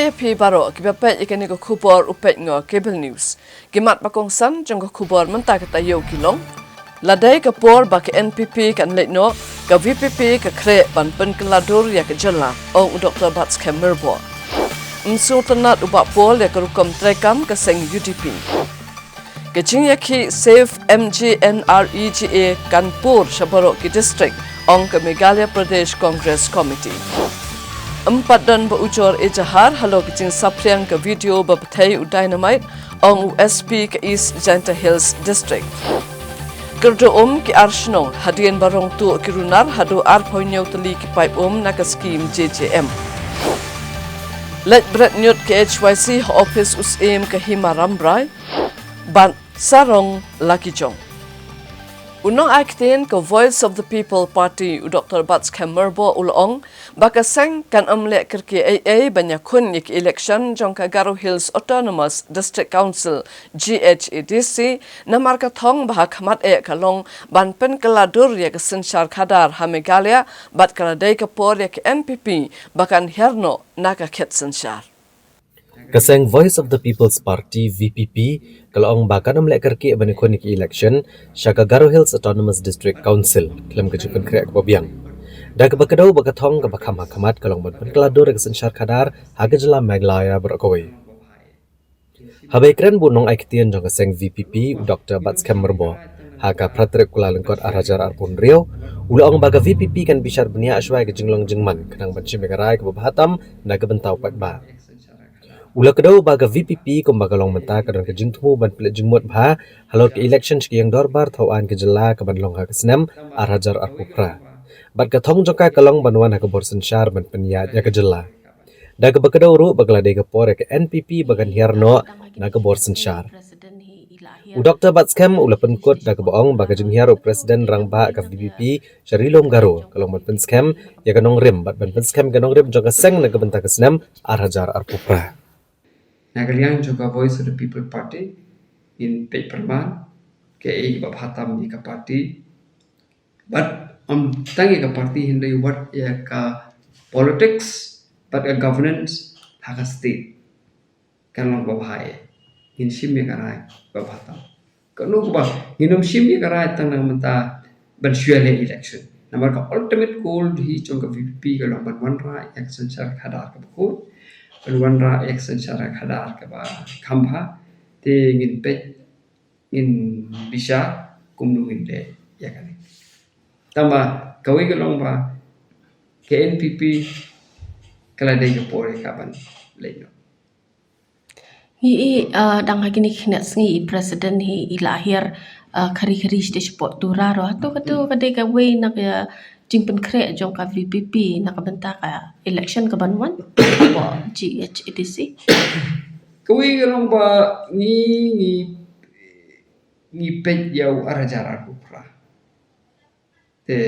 PAP baro kibapet ikani ko khubor upet ngo cable news kimat bakong san jong ko khubor menta ka tayo kilong ladai ka por ba ka NPP kan letno ka VPP ka kre ban pen keladur ya ka jala ong Dr. Bats Kemerbo msu tanat uba pol ya ka rukom trekam ka seng UDP kajing yaki Save MGNREGA Kanpur Shabaro ki district ong ka Meghalaya Pradesh Congress Committee empat dan berujar ejahar halo kecing sapriang ke video berpetai dynamite ong USP ke East Janta Hills District. Kerja ki Arsenal hadian barong tu kirunar hado arpoinyo teli ki pipe nak skim JJM. Let Brett Newt ke HYC office usm ke Himarambrai ban sarong Lucky Jong. Unang aktin ke Voice of the People Party Dr. Bats Kemerbo ulong bakaseng kan amlek kerki AA banyakun yik election jong ka Garo Hills Autonomous District Council GHADC na marka thong bahak mat kalong ban pen keladur yak sensyar kadar ha Meghalaya bat kaladai ka por yak MPP bakan herno naka khet sensyar. Kaseng Voice of the People's Party VPP kalau ang bakan amlek kerki banyakun yik election syaka Garo Hills Autonomous District Council kelam kejukan krek babiang. Da kebakadau bakatong kebakam hakamat kalong ban keladur kesensyar kadar haga jela Meghalaya berakawai. Habai keren bunong aiktian jong kaseng VPP Dr. Bats Kemerbo haga pratrek kula lengkot arajar arpun rio ulang baga VPP kan bishar benia aswai ke jenglong jengman kenang banci megarai ke babahatam na kebentau patba. Ula kedau baga VPP kumbagalong menta kadang ke jengtumu ban pelet jengmut bha halo ke election yang dorbar tauan ke jela ke banlong ha kesenem arajar arpupra. Bat kathong jongka kalong banwan ha ke borsen syar ban peniat ya ke jela. Da ke bakadau ru baglade ke por ke NPP bagan hiarno na ke borsen syar. Dr. Bats Kem ula penkut da ke boong baga jenghiar presiden rangba ke VPP Syarilom Garo kalong ban penskem ya kanong rim bat ban penskem kanong rim jongka seng na ke benta kesenem arajar arpupra. Nagaliang juga Voice of the People Party in Perman ke babhatam di ka party but tangi ka party hindai what ya ka politics but a governance haka state kanong babhai in shimmi karai babhatam kanu ba inum shimmi karai tanang menta ban syale election namar ka ultimate goal hi chong ka VP ka long ban wanra action char khadar ka ko Penwanra action secara kadar ke ba kambha te ngin pet ngin bisa kumnungin de ya kan tamba kawi gelong ba ke NPP kala de ke pore kapan leno Hi dang hagini khnas ngi president hi ilahir khari-khari stage pot turaro ato kato kade ka way nak jingpen kre jong ka VPP nak benta ka election ka banwan bo GHADC kawi gelong ba ni pet yau arajara kupra te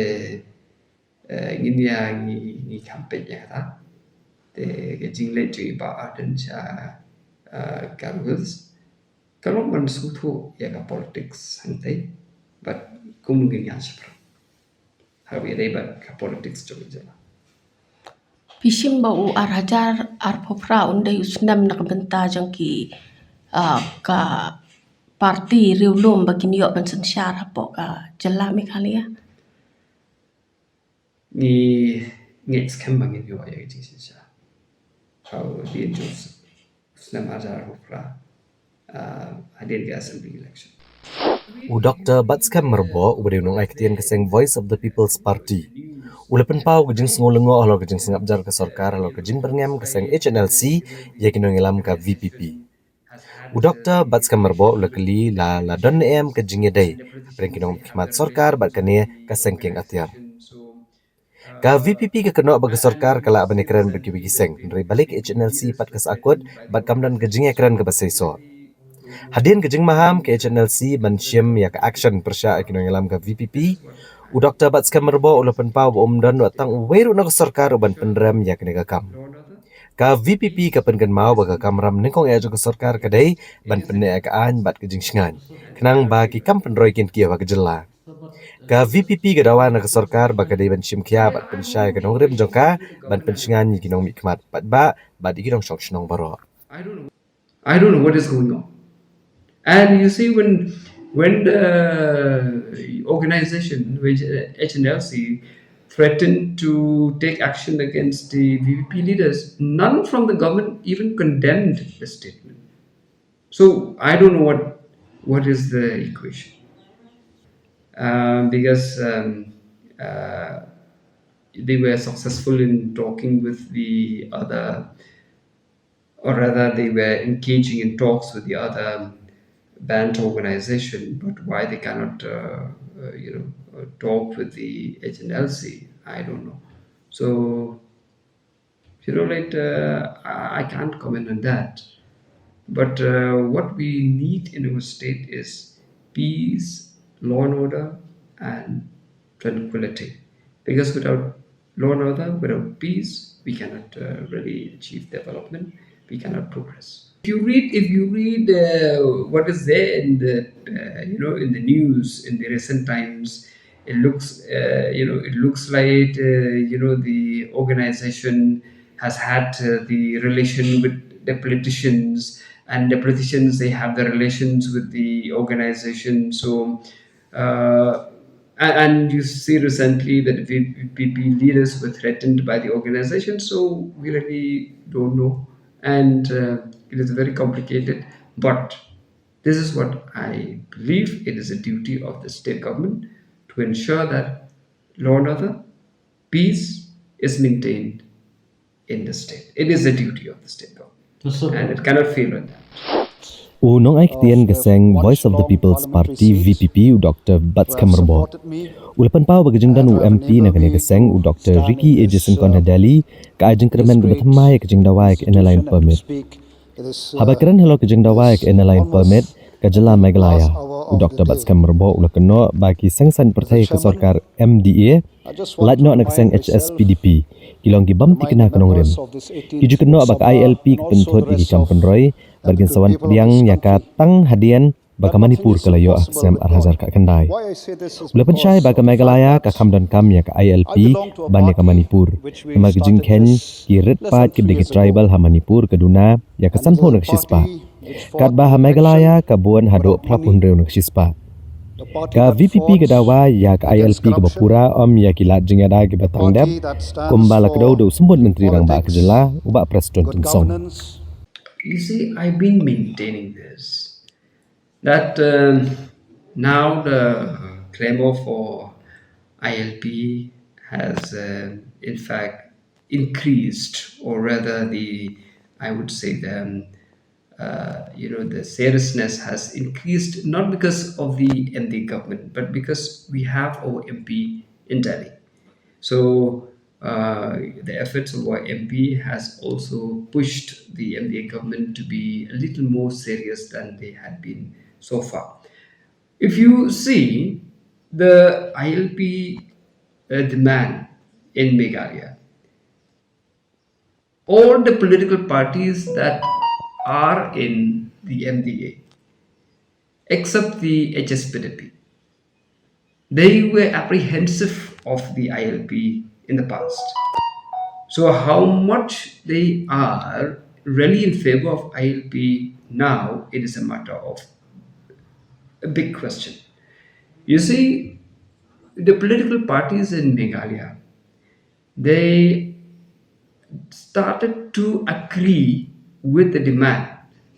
ngin ya ni campaign ya ta te ke jingle chui ba aden cha Garwils kalau mensutu ya ka politics hantai but kumungin ya sepra hawi rebat ka politics coba jala Pishim bau arajar arpopra undai usnam nak benta jong ki ka parti riulum bagin yok ban sensyar hapo ka jela Meghalaya ni ngets kembangin yo ya jinsin sha how the jobs usnam ajar arpopra hadir ke assembly election Dr. Bats Kemerbo ubade unong aiktian keseng Voice of the People's Party. Ula penpau kejing sengolengo halo kejing sengap jar ke sorkar halo kejing berngem keseng HNLC ya kinong ilam ka VPP. Dr. Bats Kemerbo ula keli la don em kejing yedai. Apreng kinong khidmat sorkar bat kane keseng king atiar. Ka VPP ke kenok bagi sorkar kala abane keren bagi seng. Dari balik HNLC pat kes akut bat kamdan kejing keren ke basaiso. Hadin kejing maham ke HNLC mensyim ya ke action persya kinong ilam ke VPP. Dr. Bats Kemerbo ula penpau dan watang weru nak sorkar uban penram ya ke negakam. Ka VPP ka pengen mau baga kamram nengkong ya ke sorkar kadai ban penne ka an bat kejing singan. Kenang bagi kam penroy kin kia wa kejela. Ka VPP gadawa na sarkar baka day ban shimkya bat pensyai kanong rim jongka ban pensyngan ni ginong mikmat bat ba di ginong shok shnong baro. I don't know what is going on. And you see, when the organization, which HNLC, threatened to take action against the VVP leaders, none from the government even condemned the statement. So I don't know what is the equation. Because they were successful in talking with the other, or rather they were engaging in talks with the other band organization, but why they cannot talk with the HNLC, I don't know. So I can't comment on that. But what we need in our state is peace, law and order, and tranquility. Because without law and order, without peace, we cannot really achieve development. We cannot progress. If you read what is there in the in the news in the recent times, it looks like the organization has had the relation with the politicians, and the politicians, they have the relations with the organization. So and you see recently that the VPP leaders were threatened by the organization. So we really don't know, and it is very complicated. But this is what I believe: it is a duty of the state government to ensure that law and order, peace is maintained in the state. It is a duty of the state government, and it cannot fail on that. Unong ay kitian gaseng Voice of the People's Party VPP Dr. Bats Kamerbo. Ulapan pa bagajeng dan UMP na kani gaseng Dr. Ricky Ejison Konhadali ka ajeng kremen gabathamay kajeng dawai ka inaline permit. Habakaran halo kajeng dawai ka inaline permit ka jala Meghalaya. Dr. Bats Kamerbo ulakano bagi sengsan pertai ke sarkar MDA lajno na kaseng HSPDP kilong gibam tikna kanong rim. Kiju keno bak ILP kepentot iki kampen roy bargin sawan pediang yaka tang hadian baka Manipur kalayo aksam arhazar ka kendai. Ulapan syai baka Meghalaya ka kamdan kam yaka ILP banya ka Manipur. Nama gijing ken kirit pat kedegi tribal ha Manipur keduna yaka sanho naksispa. Kat bah Meghalaya ka buan hado prapun reu naksispa. Ka VPP kedawa ya ka ILP ke Bapura om ya kilat jengada ke Batangdap kumbala kedau do sembut menteri rang ba kejela ubak presiden tensong. You see, I've been maintaining this, that now the clamor for ILP has in fact increased, or rather I would say the seriousness has increased, not because of the MD government, but because we have our MP in Delhi. So the efforts of our MP has also pushed the MDA government to be a little more serious than they had been so far. If you see the ILP demand in Meghalaya, all the political parties that are in the MDA, except the HSPDP, they were apprehensive of the ILP in the past. So how much they are really in favor of ILP now, it is a matter of a big question. You see, the political parties in Meghalaya, they started to agree with the demand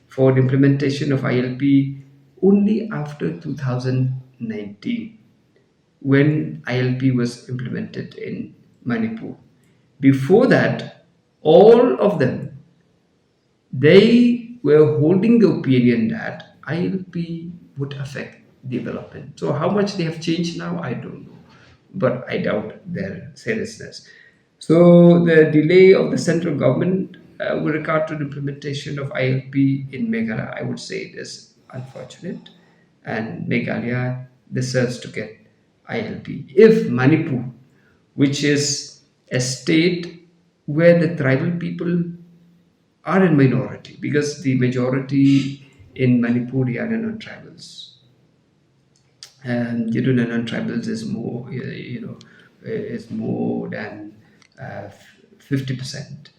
for the implementation of ILP only after 2019, when ILP was implemented in Manipur. Before that, all of them, they were holding the opinion that ILP would affect development. So how much they have changed now, I don't know, but I doubt their seriousness. So the delay of the central government with regard to the implementation of ILP in Meghalaya, I would say it is unfortunate, and Meghalaya deserves to get ILP. If Manipur, which is a state where the tribal people are in minority, because the majority in Manipur are non-tribals, the non-tribals is more, is more than 50%.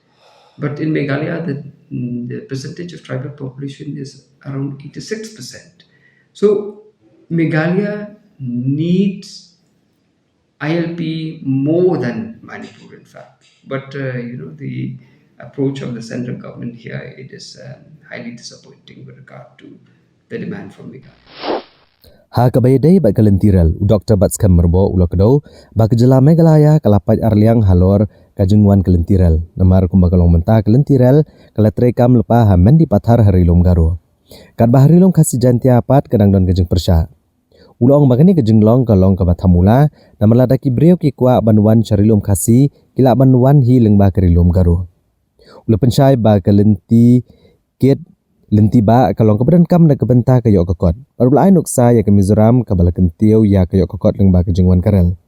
But in Meghalaya, the percentage of tribal population is around 86%. So Meghalaya needs ILP more than Manipur, in fact. But the approach of the central government here, it is highly disappointing with regard to the demand from Meghalaya. Ha kabayday ba kalentiral Dr. Batskam merbo ulokdo ba kejela Meghalaya kalapai arliang halor kajengwan kalentiral namar kumbakalong menta kalentiral kalatrekam lepa hamen di pathar harilom garo kat baharilom kasih jantia apat kadang don kajeng persya ulong bagani kajeng long kalong kabathamula namaladaki breo ki kwa banwan charilom kasih kila banwan hi lengba karilom garo ula pensyai ba kalenti ket lenti ba kalong keberan kam na kebenta kayok kokot. Baru lain uksa ya ke Mizoram kabala kentiu ya kayok kokot leng ba kejengwan karel.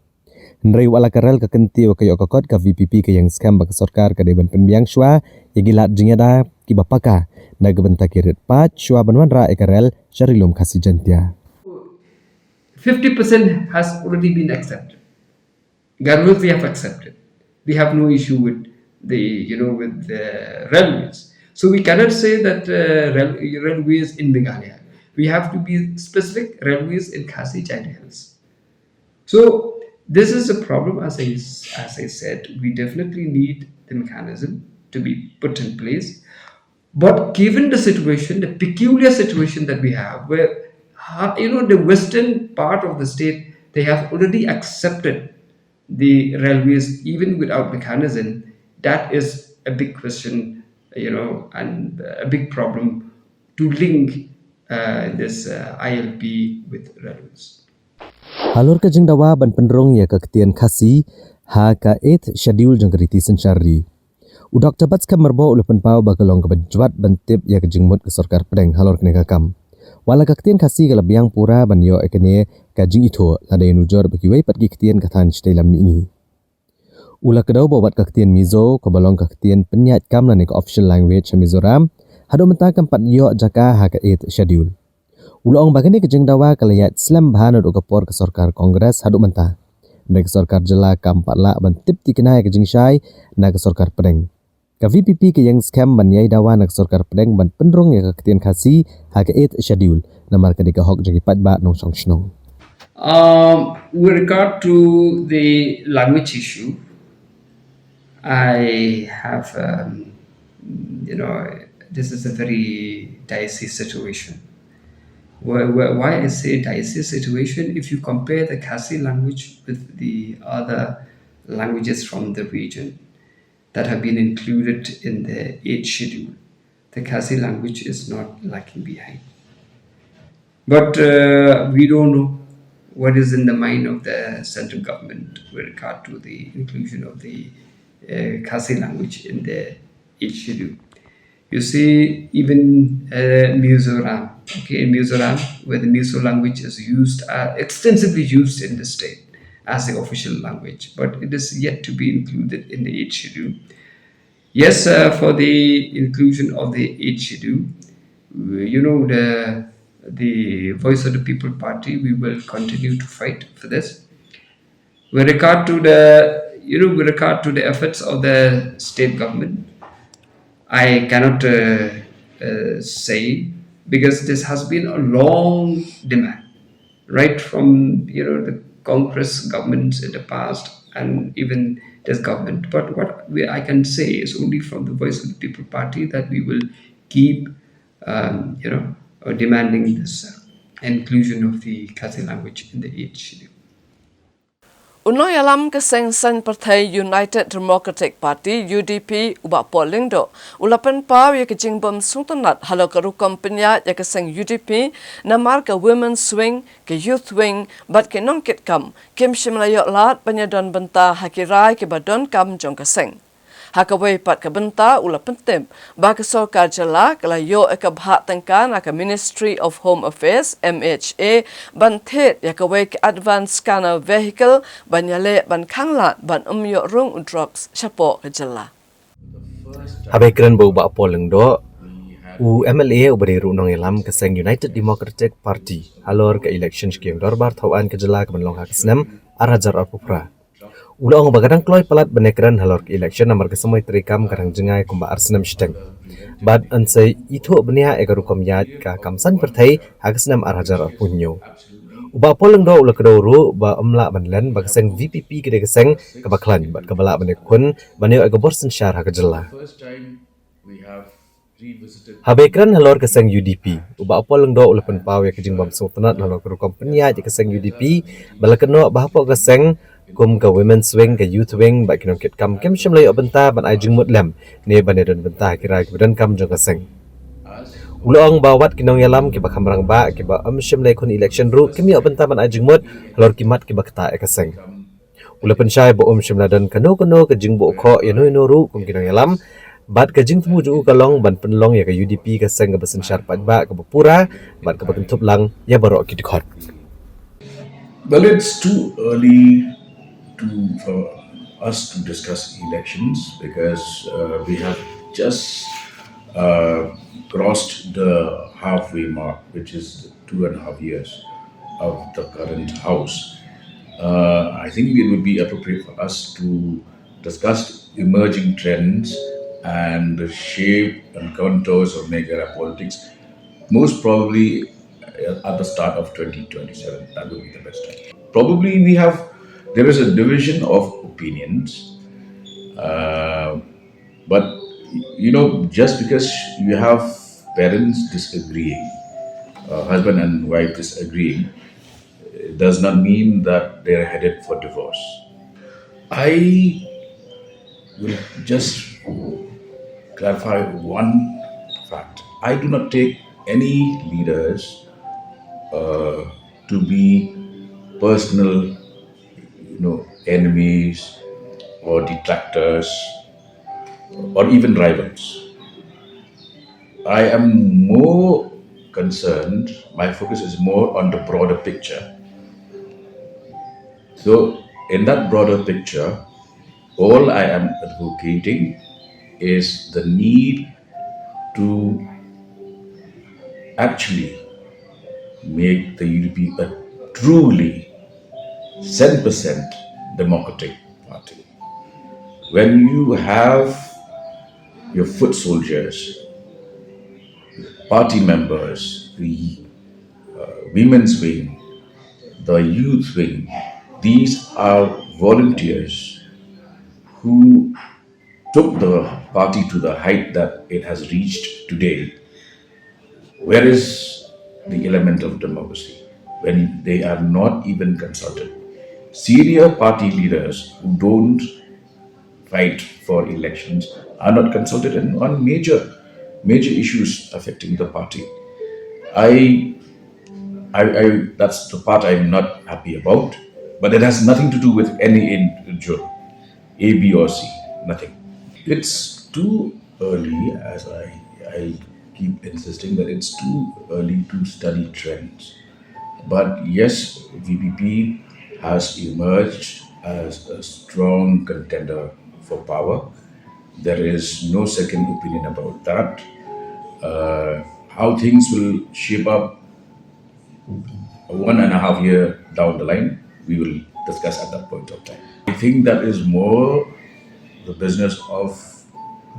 Henry wala karel ke kentiu kayok kokot ka VPP ke yang skam ba ke sorkar ka deban penbiang shwa ya gilat jengada ki bapaka na kebenta kirit pat shwa banwan ra karel syarilum kasih jantia. 50% has already been accepted. Garut we have accepted. We have no issue with with the railways. So we cannot say that railways in Meghalaya. We have to be specific, railways in Khasi Giant Hills. So this is a problem, as I said, we definitely need the mechanism to be put in place. But given the situation, the peculiar situation that we have, where the western part of the state, they have already accepted the railways even without mechanism, that is a big question, and a big problem to link this ILP with railways. Halor kajeng dawa ban penrong ya keketian kasih ha ka 8 schedule jeng keriti sencari. Dr. Batskam merbo ulupan pau bakalong kebajwat bantip ya kejengmut ke sorkar pedeng halor kene kakam. Wala keketian kasih kalabiang pura ban yo ekene kajeng itu ladai nujor bagi wei pat keketian katan cite lam ini. Ula kedau babat keketian Mizo kebalong keketian penyat kam ke official language Mizoram hado mentah keempat yo jaka ha ka 8 schedule. Ulong bagani kejeng dawa kalayat Islam bahan do kapor ke sorkar kongres hadu mentah. Nek sorkar jela kampat la bantip tikenai kejeng syai na ke sorkar pedeng. Ka VPP ke yang scam ban yai dawa nak sorkar pedeng ban penrong ya keketian kasih ha ka 8 schedule namar ka dika hok jeng ipat ba nong song snong. With regard to the language issue, I have, this is a very dicey situation. Why I say dicey situation? If you compare the Khasi language with the other languages from the region that have been included in the 8th schedule, the Khasi language is not lagging behind. But we don't know what is in the mind of the central government with regard to the inclusion of the Khasi language in the 8th schedule. You see, even Mizoram, in Mizoram, where the Mizo language is used, extensively used in the state as the official language, but it is yet to be included in the 8th schedule. Yes, for the inclusion of the 8th schedule, the Voice of the People Party, we will continue to fight for this. With regard to the efforts of the state government, I cannot say, because this has been a long demand, right from the Congress governments in the past and even this government. But what I can say is only from the Voice of the People Party that we will keep demanding this inclusion of the Khasi language in the 8th schedule. Unoy alam keseng San Partai United Democratic Party UDP ubak polling do ulapan pau ya kejing bom sultanat halo kerukom penya ya keseng UDP namar ke Women's Wing ke Youth Wing bat ke nongkit kam kim shimlayok lat penyadon benta hakirai ke badon kam jong keseng. Hakawai pat ke benta ula pentim ba ke sorkar jela kala yo ke bhak tengkan ke Ministry of Home Affairs MHA ban thet ya kawai ke advanced scanner vehicle ban yale ban khanglat ban yo rung drugs chapo ke jela. Abai keren bau ba poleng do MLA ubadiru nong elam keseng United Democratic Party halor ke election skim dorbar tauan ke jela ke menlong hak senam arajar arpupra. Ulang bagadang kloy pelat benekran halor ke election nomor kesemai terikam karang jengai kumba arsenam shteng. Bad ansai itu benia egarukom yad ka kamsan pertai hak senam arajar arpunyo. Uba poleng do ula kedoro ba amla banlen ba keseng VPP kede keseng kabaklan bat kabala benekun baneo egaborsen syar hak jela. Habekran halor keseng UDP. Uba apa leng do ula penpaw ya kejing bam sultanat halor keru kompenia di keseng UDP bala keno bahapa keseng kum ka women's wing ka youth wing ba kinong kit kam kem shimlay obenta ban ajing mutlem ne banedon benta kira kebedan kam jong keseng. Ulang bawat kinong yalam kiba kamrang ba kiba shimlay kon election ru kemi obenta ban ajing mut halor kimat kiba kata keseng. Ula pensyai ba shimladan kano kejing bo kho ya no ru kum kinong yalam bat kajing temu ju kalong ban penlong ya ke UDP ke seng ke besen syarpat ba ke pura bat ke bentup lang ya baru ki dikhot. Well, it's too early for us to discuss elections because we have just crossed the halfway mark, which is 2.5 years of the current house. I think it would be appropriate for us to discuss emerging trends and the shape and contours of Meghalaya politics, most probably at the start of 2027. That would be the best time. Probably there is a division of opinions, but just because you have parents disagreeing, husband and wife disagreeing, does not mean that they're headed for divorce. I will just clarify one fact. I do not take any leaders to be personal, enemies or detractors or even rivals. I am more concerned, my focus is more on the broader picture. So, in that broader picture, all I am advocating is the need to actually make the UDP a truly 100% democratic party. When you have your foot soldiers, party members, the women's wing, the youth wing, these are volunteers who took the party to the height that it has reached today. Where is the element of democracy when they are not even consulted? Senior party leaders who don't fight for elections are not consulted on major issues affecting the party. I that's the part I'm not happy about, but it has nothing to do with any individual, A, B, or C, nothing. It's too early, as I keep insisting that it's too early to study trends. But yes, VPP has emerged as a strong contender for power. There is no second opinion about that. How things will shape up 1.5 year down the line, we will discuss at that point of time. I think that is more the business of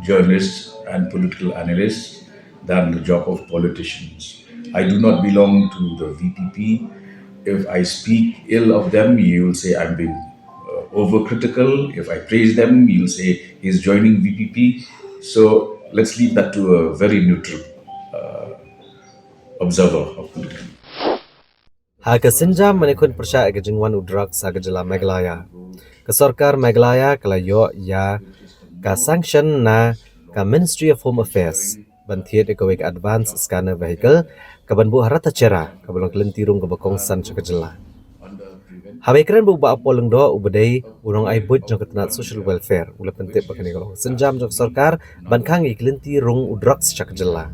journalists and political analysts than the job of politicians. I do not belong to the VPP. If I speak ill of them, you will say I'm being overcritical. If I praise them, you'll say he's joining VPP. So let's leave that to a very neutral observer of politics. Haka senja menekun persya ke jingwan udrak sa gejala Meghalaya. Ke Sarkar Meghalaya kalayo ya ka sanction na ka Ministry of Home Affairs bantiet ke advance scanner vehicle ka banbu harata cera ka belong kelentirung ke bakong san sa gejala. Habekran bu ba apoleng do ubadai urang aibut jong ketenat social welfare ula pentip bakani kalong senjam jong Sarkar bankang iklentirung udrak sa gejala.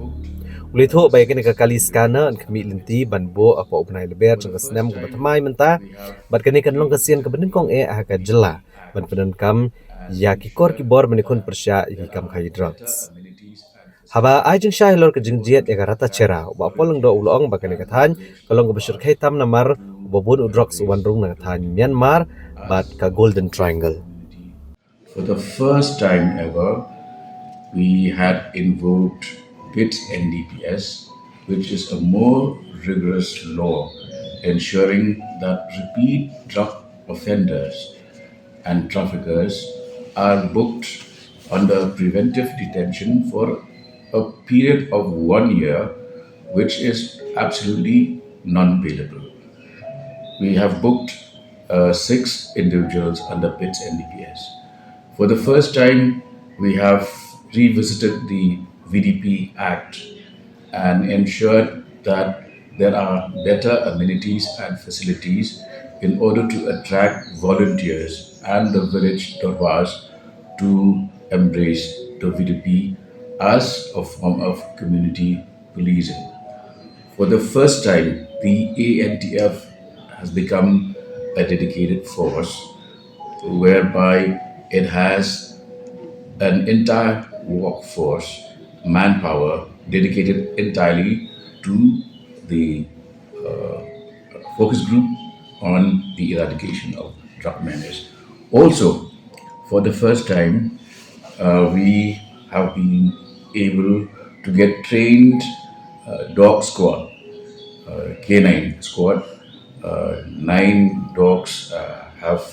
Ulitho bayakan ka kali skana an kami linti banbo apa upnai leber jang kesnam ke batamai menta bat kani kan long kasian ke benen kong ka jela ban penen kam ya ki kor ki bor menikun persya ki kam khai drugs Haba ajeng syah lor ke jengjiat ya rata cera ba polong do ulong ba kene kathan kalong go besyur tam namar bobun udrox wanrung na kathan Myanmar bat ka Golden Triangle. For the first time ever, we had invoked BITS NDPS, which is a more rigorous law ensuring that repeat drug offenders and traffickers are booked under preventive detention for a period of 1 year, which is absolutely non bailable. We have booked 6 individuals under BITS NDPS. For the first time, we have revisited the VDP Act and ensured that there are better amenities and facilities in order to attract volunteers and the village Dorwas to embrace the VDP as a form of community policing. For the first time, the ANTF has become a dedicated force whereby it has an entire workforce, manpower dedicated entirely to the focus group on the eradication of drug menace. Also, for the first time, we have been able to get trained dog squad, canine squad. 9 dogs have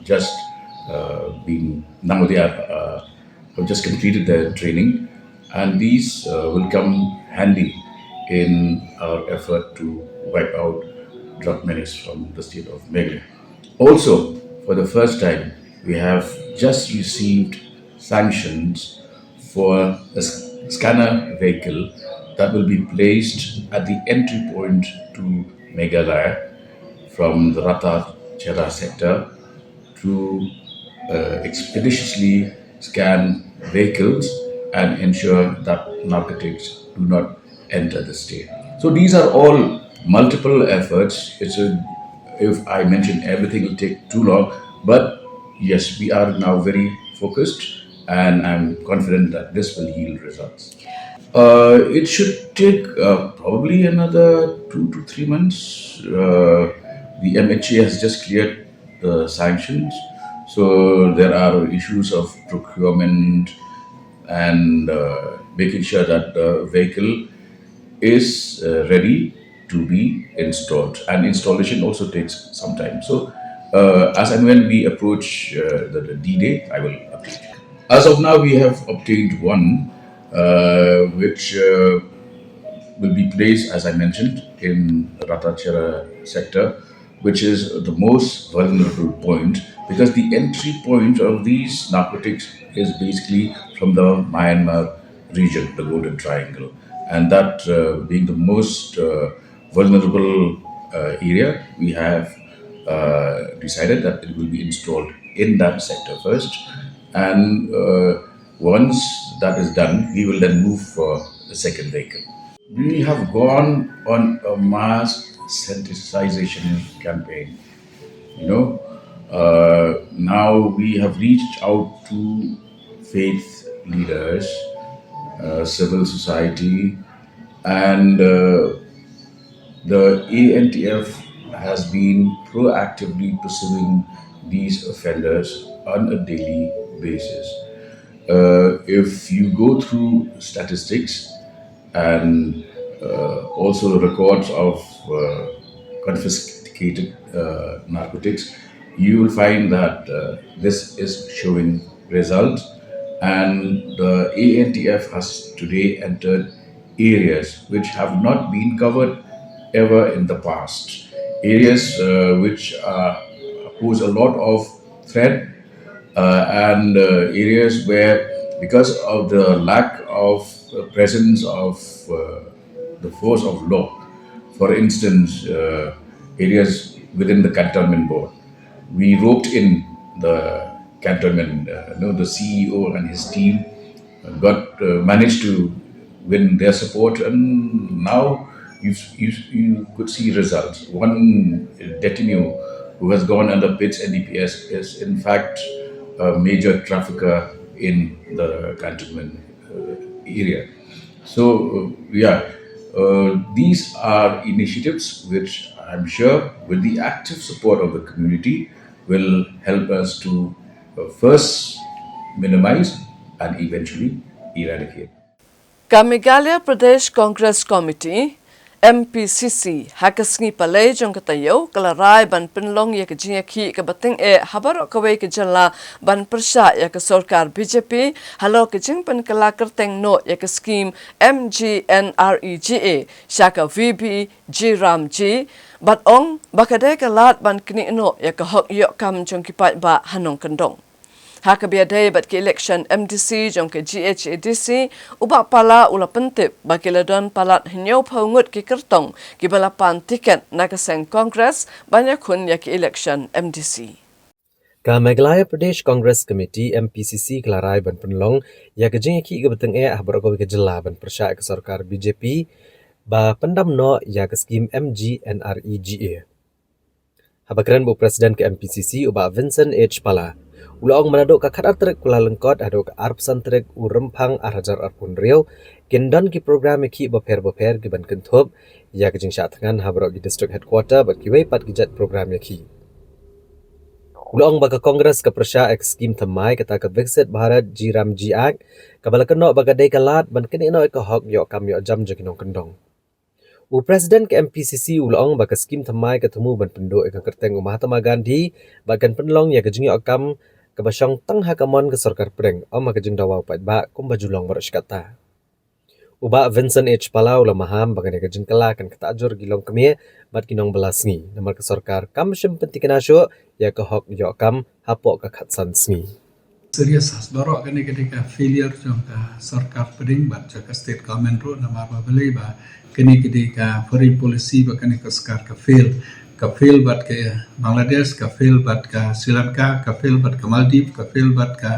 just been now they are have just completed their training, and these will come handy in our effort to wipe out drug menace from the state of Meghalaya. Also, for the first time, we have just received sanctions for a scanner vehicle that will be placed at the entry point to Meghalaya from the Rata Chera sector to expeditiously scan vehicles and ensure that narcotics do not enter the state. So these are all multiple efforts. If I mention everything, it will take too long. But yes, we are now very focused, and I'm confident that this will yield results. It should take probably another 2 to 3 months. The MHA has just cleared the sanctions, so there are issues of procurement and making sure that the vehicle is ready to be installed, and installation also takes some time. So, as and when we approach the D-Day, I will update you. As of now, we have obtained one, which will be placed, as I mentioned, in Ratachera sector, which is the most vulnerable point because the entry point of these narcotics is basically from the Myanmar region, the Golden Triangle, and that being the most vulnerable area, we have decided that it will be installed in that sector first, and once that is done, we will then move for the second vehicle. We have gone on a mass sensitization campaign. Now we have reached out to faith leaders, civil society, and the ANTF has been proactively pursuing these offenders on a daily basis. If you go through statistics and also records of confiscated narcotics, you will find that this is showing results, and the ANTF has today entered areas which have not been covered ever in the past, areas which pose a lot of threat, and areas where, because of the lack of presence of the force of law, for instance, areas within the cantonment board, we roped in the cantonment, the CEO and his team got managed to win their support, and now you could see results. One detainee who has gone under PITS NDPS is in fact a major trafficker in the cantonment area. So, these are initiatives which I'm sure, with the active support of the community, will help us to first minimize and eventually eradicate. Ka Meghalaya Pradesh Congress Committee MPCC hakasngi palay jong katayo kalaray ban pinlong ya kajinga ki kabating habarok kaway kajala ban persya ya ke sarkar BJP halo kajing pan kala kerteng no ya ke scheme MGNREGA syaka VB G bat ong bakade kalat ban kini no ya ke hok yok kam jong kipat ba hanong kendong. Hakabiaday bat ke election MDC jong ke GHADC ubak pala ula pentip bagi ladon palat hinyo paungut ke kertong ke balapan tiket nakaseng Kongres banyak kun ya ke election MDC. Ka Meghalaya Pradesh Congress Committee MPCC kelarai ban penlong ya ke jengki ke beteng habar ko ke jela ban persya ke sarkar BJP ba pendam no ya ke skim MGNREGA. Habakran bu presiden ke MPCC ubak Vincent H Pala Ulaong manadok ka kadar trek Kuala Lengkot adok arpsan trek urempang arajar arpun riau kendon ki program ki beper ki ban kentup ya ke jing tangan habrok di district headquarter bat ki wei pat gijat program ki. Ulaong baga kongres ke persya ek skim thamai kata ke Viksit Bharat G Act kabala keno baga dei kalat ban kini no ek hok yo kam yo jam jekinong kendong. U Presiden ke MPCC ulaong baga skim thamai ketemu ban penduk ek kerteng Mahatma Gandhi bagan penlong ya ke jing okam kebasyang tang hakamon ke sarkar preng om ke jing dawa pat ba kum bajulong baros kata. Uba Vincent H Palau la maham bagan ke jing kala kan kata ajur gilong kemie bat kinong belasngi namar ke sarkar kam syem penting nasyo ya ke hok yo kam hapok ke khatsan sngi. Serius barok kani ketika failure jong ka sarkar peding bat jaka state government ro namar ba belai ba kani ketika foreign policy ba kani ke skar ka fail bat ke Bangladesh, ka fail bat ke Sri Lanka, ka fail bat ke Maldives, ka fail bat ke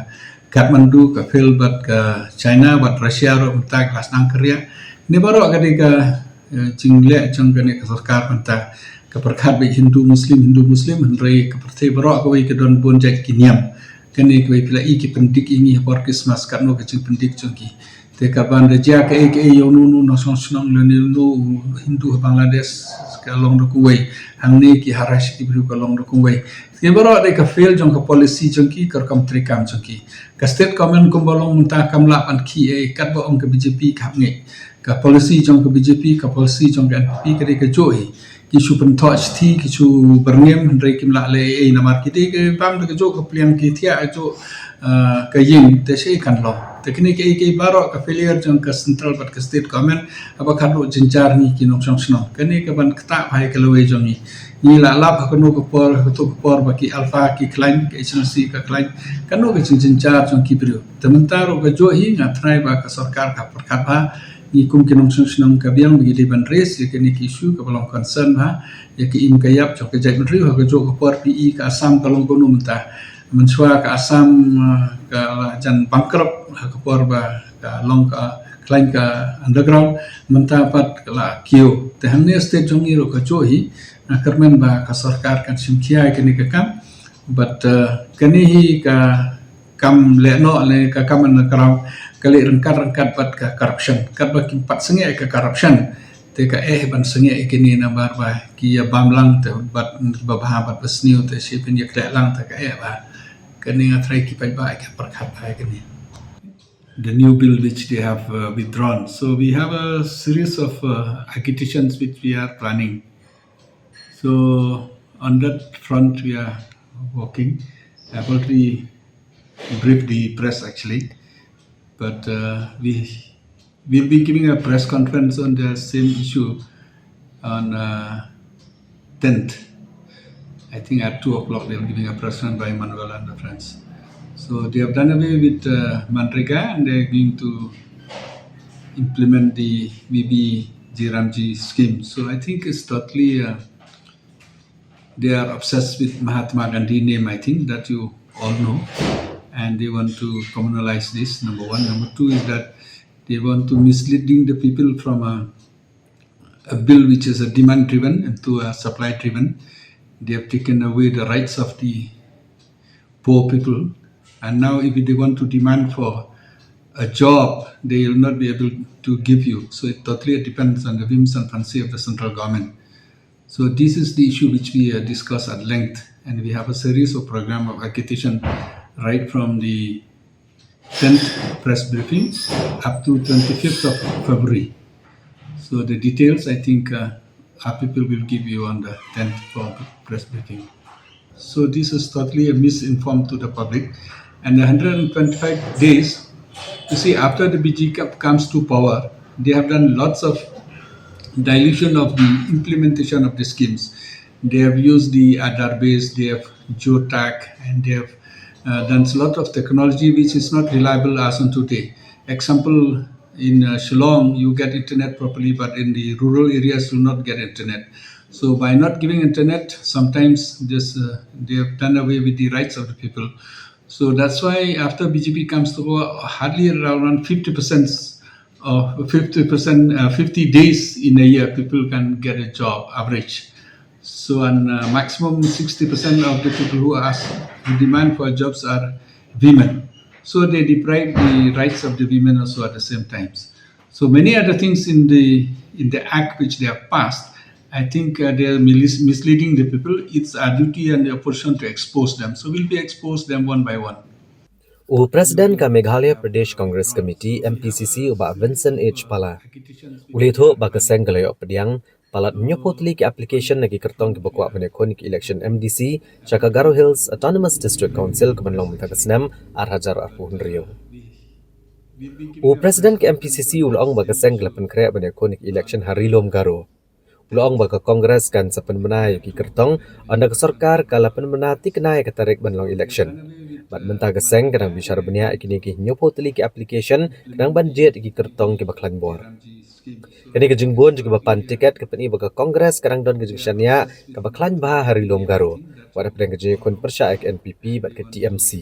Kathmandu, ka fail bat ke China, bat Rusia ro mentak lasnang Korea. Ni baru ketika jingle jong kani ke sarkar mentak ke perkat bi Hindu Muslim henry ke partai baru ke don bonjak kiniam. Kani ke pila iki pendik ini hapor Christmas katno ke jing pendik jongki. Teka ban reja ke yonu no sonong no Hindu Bangladesh ka long do kuwei hangni ki harash ki bru ka long do kuwei ke baro de ka fail jong ka policy jongki kar kam trikam jongki ka state government kum bolong munta kam la pan ki kat bo ong ka BJP ka nge ka policy jong ka BJP ka policy jong ka NPP ka de ka joi ki su pen touch thi ki su berngem hendrai kim la le namar ki de ke bam de ka jo ka pliang ki thia jo ka yin te sei kan lo teknik ke baro ka failure jong ka central but ka state government aba khadlo jinjar ni ki nok song sno kani ka ban kta phai ka lowe jong ni la lap ka no ka por ba ki alpha ki client ka agency ka client ka no ka jinjar jong ki brio tementaro ka jo hi nga try ba ka sarkar ka perkat ba ni kum ki nok song sno ka biang bi di ban race ke ni ki issue ka belong concern ha ya ki im ka yap jong ka jai menteri ka jo ka por PE ka asam ka long ko no menta mensua ke Assam ke jan bangkrut ke porba ke long ke klain ke underground mentapat ke la kio tehane state jongi ro ke johi kermen ba ke sarkar kan simkia ke ni ke kam but kani hi ke kam le no le ke kam underground kali rengkat bat ke corruption kat ba ki pat senge ke corruption te ka ban senge ke ni na bar ba ki ya bamlang te bat ba bat besniu te sipin ya klek lang te ka ba kani ngatrai ki pai ba ka perkat ba kani the new bill which they have withdrawn. So we have a series of agitations which we are planning. So on that front we are working. I've already briefed the press actually, but we will be giving a press conference on the same issue on 10th. I think at 2 o'clock they're giving a press conference by Manuel and the friends. So they have done away with Manrega and they're going to implement the VB G scheme. So I think it's totally, they are obsessed with Mahatma Gandhi name, I think, that you all know. And they want to communalize this, number one. Number two is that they want to misleading the people from a bill which is a demand-driven into a supply-driven. They have taken away the rights of the poor people. And now if they want to demand for a job, they will not be able to give you. So it totally depends on the whims and fancy of the central government. So this is the issue which we discuss at length, and we have a series of program of agitation right from the 10th press briefing up to 25th of February. So the details, I think, our people will give you on the 10th for press briefing. So this is totally a misinformed to the public. And the 125 days, you see, after the BJP comes to power, they have done lots of dilution of the implementation of the schemes. They have used the Aadhaar base, they have Geotac, and they have done a lot of technology which is not reliable as on today. Example, in Shillong, you get internet properly, but in the rural areas, you not get internet. So by not giving internet, sometimes this they have done away with the rights of the people. So that's why after BJP comes to power, hardly around 50%, 50 days in a year, people can get a job average. So and maximum 60% of the people who demand for jobs are women. So they deprive the rights of the women also at the same times. So many other things in the act which they have passed, I think they are misleading the people. It's our duty and the opposition to expose them. So we'll be expose them one by one. Presiden ka Meghalaya Pradesh Congress Committee MPCC ubak Vincent H. Pala. Ulitho bakaseng kalayo pediang palat nyopotli ki application nagi kertong ki bokwa menekon ki election MDC Chaka Garo Hills Autonomous District Council kemenlong mentagasnam arhajar arpuhun rio. Presiden ke MPCC ulong bakaseng kelapan krea menekon ki election Harilom Garo. Ulong baka Kongres kan sapen menai ki kertong anda ke sarkar kalapan menati kenai katarik benlong election. Bat mentah geseng kadang bicara benia ikini ki nyopotli ki application kadang banjet ki kertong ki baklan bor. Kini ke jingbon juga bapan tiket ke peni baka Kongres kadang don ke jingsyania ke baklan bah Harilom Garo. Wada pedang ke jingkon persya ek NPP bat ke TMC.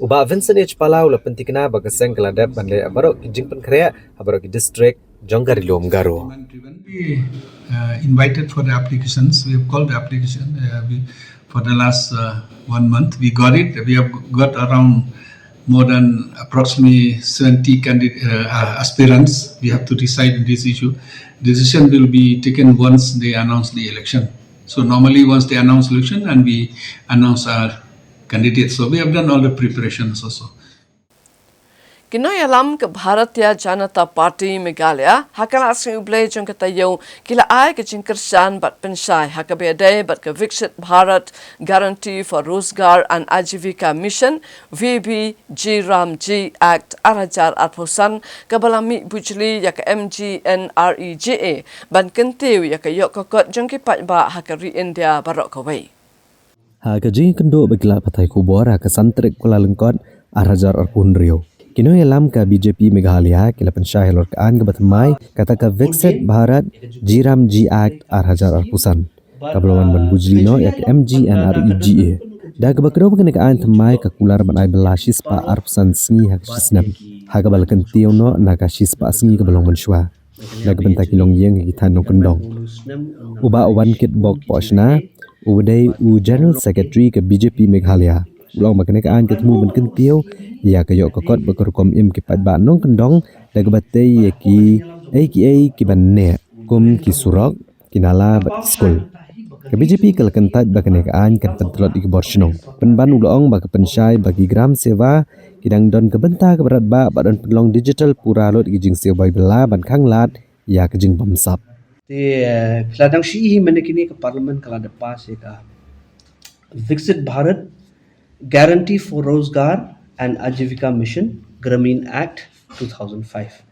Uba Vincent H. Palau la pentikna baka seng keladap bandai abarok ki jingpen krea abarok ki district Jonggarilom Garo. We invited for the applications. We have called the application for the last 1 month. We got it. We have got around more than approximately 70 aspirants. We have to decide on this issue. Decision will be taken once they announce the election. So normally once they announce election and we announce our candidates. So we have done all the preparations also. Kinoy alam ke Bharatiya Janata Party Meghalaya hakala asing ublay jong katayo kila ay ke jingkersan bat pensai hakabede bat ke Viksit Bharat Guarantee for Rozgar and Ajivika Mission VBG Ramji Act Arajar Arposan kabalami bujli yak MGNREGA ban kentiu yak yok kokot jong ki patba hakari India barok kawai. Kajing kendo begila patai kubor ka santrik Kuala Lengkot arhajar arpun rio. Kino alam ka BJP Meghalaya kila pensyah lor kaan ke batamai kata ka Viksit Bharat Jiram G Act arhajar arpusan. Kabelawan ban bujlino yak MGNREGA. Da ke bakro kene kaan temai ka kular ban ai belashis pa arpusan sngi hak sisnam. Ha ka balkan tiono na ka shispa sngi ke belong mensyua. Da ke bentak kilong yeng kitan no kendong. Uba wan kit bok poshna Uday General Secretary ke BJP Meghalaya. Ulang makane kaan ketemu ban kentio ya kayo kokot bekerkom im kipat ba nong kendong daga batay ki banne kum ki surok kinala bat skul ke BJP kal kentat ba kenekaan kan pentelot di borsnong penban ulong ba ke pensyai bagi gram seva kidang don ke benta ke berat ba don penlong digital pura lot ki jing seva bela ban khanglat ya ke jing bamsap te kladang shi menekini ke parliament kala depas ka Viksit Bharat Guarantee for Rozgar and Ajivika Mission Gramin Act 2005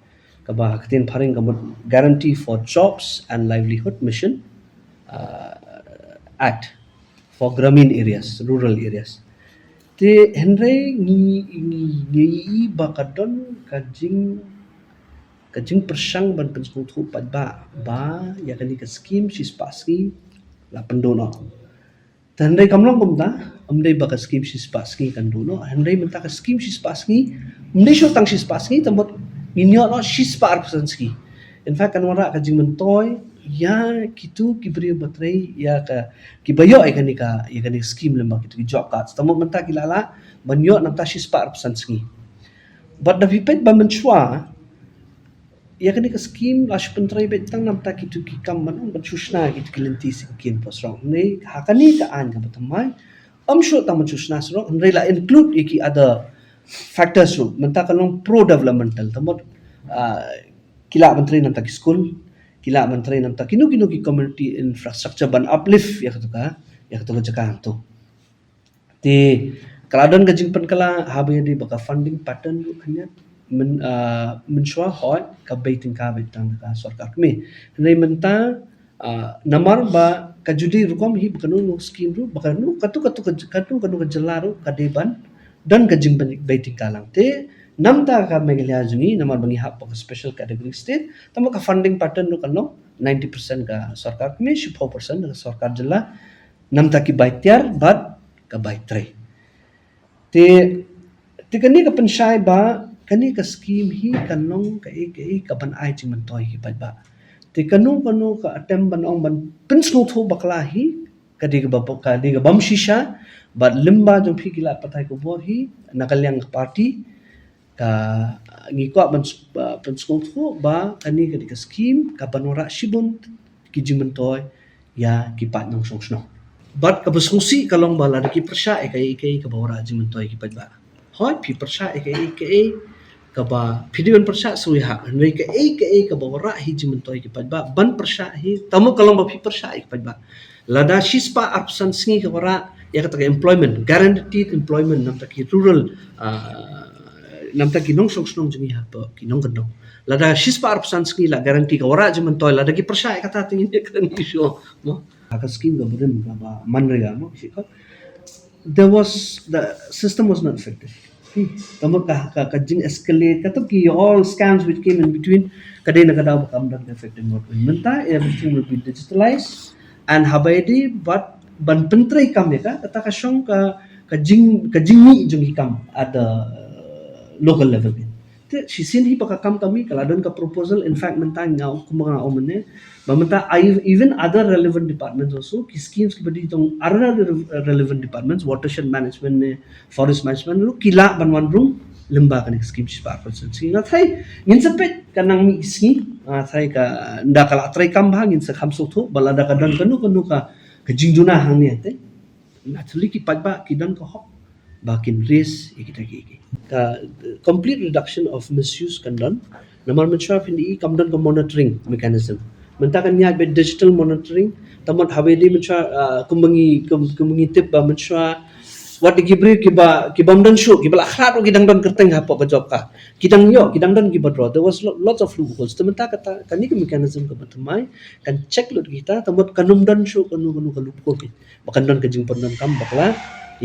kabah katin paring kamot Guarantee for Jobs and Livelihood Mission Act for Gramin areas, rural areas. Te henry ngi bakadon kajing persang ban penskutu padba ba yakani ka scheme sispaski la pendono. Tandai kamlong kumta amdai baka scheme sispaski kan duno handai menta ka scheme sispaski mdai syo tang sispaski tambot minyo no sispar persenski. In fact kan wara ka jing mentoy ya kitu kibri batrai ya ka kibayo ay kanika ya kanika scheme lembak itu job cards tambot menta kilala banyo namta sispar persenski. but da vipet ba menchua ya kani ka scheme lash pentrai bet tang nam ta kitu ki kam man ban chushna ki kilenti sikin posrong nei hakani ka an ka batamai sure ta man chushna sro nei la include iki other factors ro menta kalong pro developmental tamot kila menteri nam ta ki school kila menteri nam ta kinu ki community infrastructure ban uplift ya ka jakan tu ti kaladon ka jingpan kala habe di baka funding pattern ru khanya menshua hot ka baiting ka betang ka sarkar kami nei menta namar ba ka judi rukom hi bakanu no scheme ru bakanu katu ka jelaru ka deban dan ka jingpan baiting kalang te namta ka megalia jungi namar bangi hap ka special category state tamo ka funding pattern ru kano 90% ka sarkar kami 4% ka sarkar jela namta ki baitiar bat ka baitre te kani ka pensyai ba kani ka scheme hi kanong ka ban ai ching man toy hi ba te kanu ka attempt ban ong ban pinsno tho bakla hi kadi ka bam shisha ba limba jong phi kila patai ko bor hi nakalyang party ka ngikwa ban pinsno tho ba kani ka scheme ka banora shibun ki jing man toy ya ki pat nong song sno but ka basungsi kalong bala ki persya kai ka bawra jing man toy ki ba hoi pi persya kai kaba pidiwan persya suiha nei ka bawra hi jimentoy ki padba ban persya hi tamu kalong ba pi persya ki padba lada shispa arpsan sngi ka wara ya kata employment guaranteed employment nam ta ki rural nam ta ki nong song snong jingi ha pa ki nong gandong lada shispa arpsan sngi la guarantee ka wara jimentoy lada ki persya kata tingin ya kan ki sho mo aka scheme ga burin ka ba manrega mo si ka the system was not effective tamo ka jing escalate kato ki all scams which came in between kadai na kada bakam dan effective not menta everything will be digitalized and habaidi but ban pentrai kam ya kata ka shong ka jing ni jung hikam at the local level te sisin hi baka kam kami kala don ka proposal in fact menta ngau kumanga omne bamenta even other relevant departments also ki schemes ki badi tong other relevant departments watershed management ne forest management lu kila banwan room lemba kan scheme spa person singa thai ngin sepet kanang mi isni thai ka nda kala trai kam bha ngin sa kham so tho balada ka dan kanu ka jingjuna hang ne te naturally ki pagba ki dan ko hok bakin race ikita ki ka complete reduction of misuse kan dan namar menshua hindi kam dan ko monitoring mechanism mentakan nya be digital monitoring tamat habedi menshua kumangi tip ba menshua what gibri ki bamdan show ki bala khrat ki dang dan kerteng ha po ka job ka kidang dan ki badro there was lots of loopholes tementa kata kani ke mechanism ka batamai kan check lot kita tamat kanum dan show kanu ka loophole ki bakan dan kajing pandan kam bakla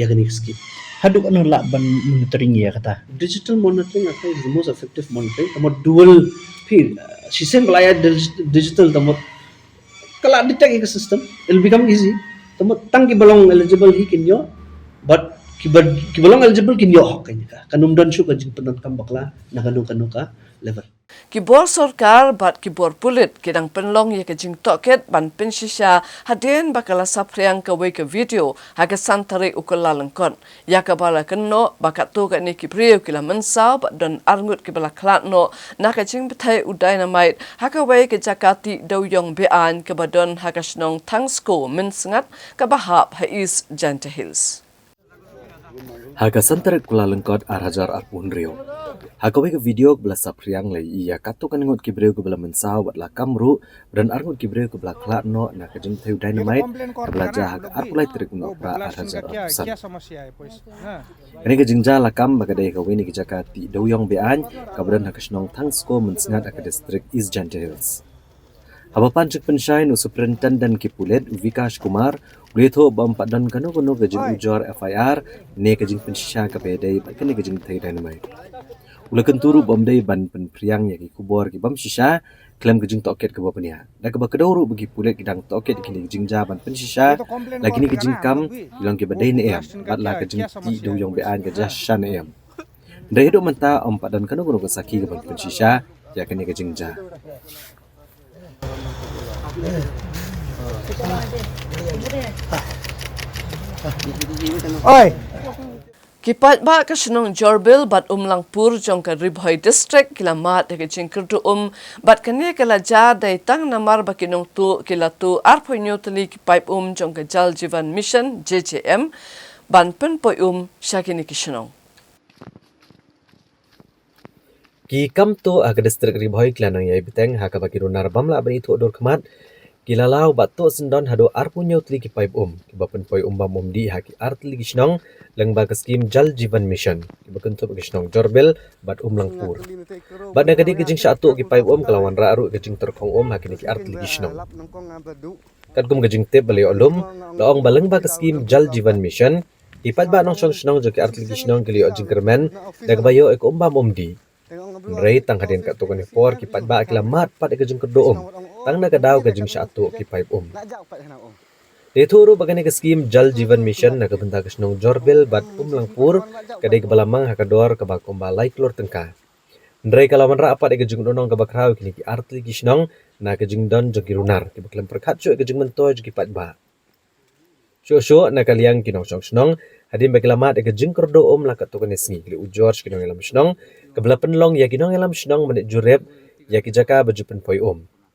ya kani skip haduk ano la ban monitoring ya kata digital monitoring I think is the most effective monitoring tamat dual field sistem belaya digital tamat kala detect ecosystem it will become easy tamat tang ki balong eligible hi kinyo but ki balong eligible kinyo kanya ka kanum dan shu ka jing pandan kam bakla na kanu ka level Kibor sarkar bat kibor pulit kidang penlong ye kajing toket ban pensisha haden bakala sapriang ka we ka video haga santari ukula lengkon ya ka bala kenno bakat tu ka ni kibriu kila mensau bat don arngut ki bala klatno na kajing betai u dynamite haga we ka jakati doyong bean ka badon haga snong tangsko mensengat ka bahap ha is Janta Hills Haka santaret kula lengkot arhajar arpun rio. Haka wega video kebela sapriang lai iya katu kan ngot kibreu kebela mensau bat lakam ru dan arngot kibreu kebela klak no na kejeng teu dynamite kebela jah haka arpulai terik no pra arhajar arpusan. Ini kejeng jah lakam bagadai kawini kejakati doyong bean kabadan haka snong tangsko mensengat aka distrik East Janta Hills. Habapan cek pensyai no Superintendent Kipulet Vikash Kumar Ulitho bampak dan kanu kejeng ujor FIR ne kejeng pensya kabedai bakane kejeng thai dynamite. Ula kenturu bomdai ban penpriang yaki kubor ki bam shisha klaim kejeng toket ke bapania. Da ke bakadoro bagi pulet kidang toket kini kejeng jaban pensisha lagi ni kejeng kam bilang ke badai ne em batla kejeng ti do yong bean ke jashan em. Da hidup menta ompak dan kanu kesaki ke ban pensisha yakni kejeng ja. Kipat ba ka sinong Jorbil bat Langpur jong ka Ribhoy district kila mat ke jingkerdu bat kane kala ja dai tang namar ba kinong tu kila tu arpoi nyotli kipai jong ka Jal Jeevan Mission JJM ban pen poi syakini ki sinong. Ki kam tu aga district Ribhoy klanang yai beteng haka baki runar bamla bani tu dor kemat kilalau bat tu sendon hado arpu nyotli kipai kibapen poi bam di haki artli ki sinong lang ba skim Jal Jeevan Mission kibaken tu bagi sinong Jorbil bat Langpur bat nagadi gejing syatu kipai kelawan raru gejing terkong haki ki artli ki sinong kadgum gejing tip bali laong baleng ba skim Jal Jeevan Mission ipat ba nong sinong joki artli ki sinong gili jingkermen dagbayo ek bam di Ray tang hadin kat tukang for kipat ba kilamat pat ke jeng kedo tang na kadaw ke jeng syatu kipai Deturu bagani ke skim Jal Jeevan Mission na kabenta ke snong Jorbil bat Langpur kadai ke balamang hakador ke bakom balai klor tengka Ray kalawan ra pat ke jeng donong ke bakrau kini ki artli ki snong na ke jeng don jogi runar ki baklam perkat cu ke jeng mentoy jogi pat ba Syo na kaliang kinong snong hadim bagilamat ke jeng kerdo lakat tukang sengi kili ujor kinong elam snong kebelapan long ya kinong elam snong menit jurep ya kijaka baju penpoi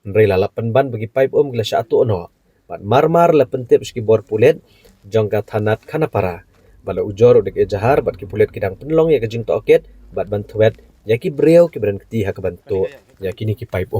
Nrei lalapan ban bagi pipe gila syatu ono bat marmar lapan tip ski bor pulet jongka tanat kanapara bala ujor udik jahar bat ki pulet kidang penlong ya kejing toket bat bantuet ya ki breu ki beran keti hak bantu ya kini ki pipe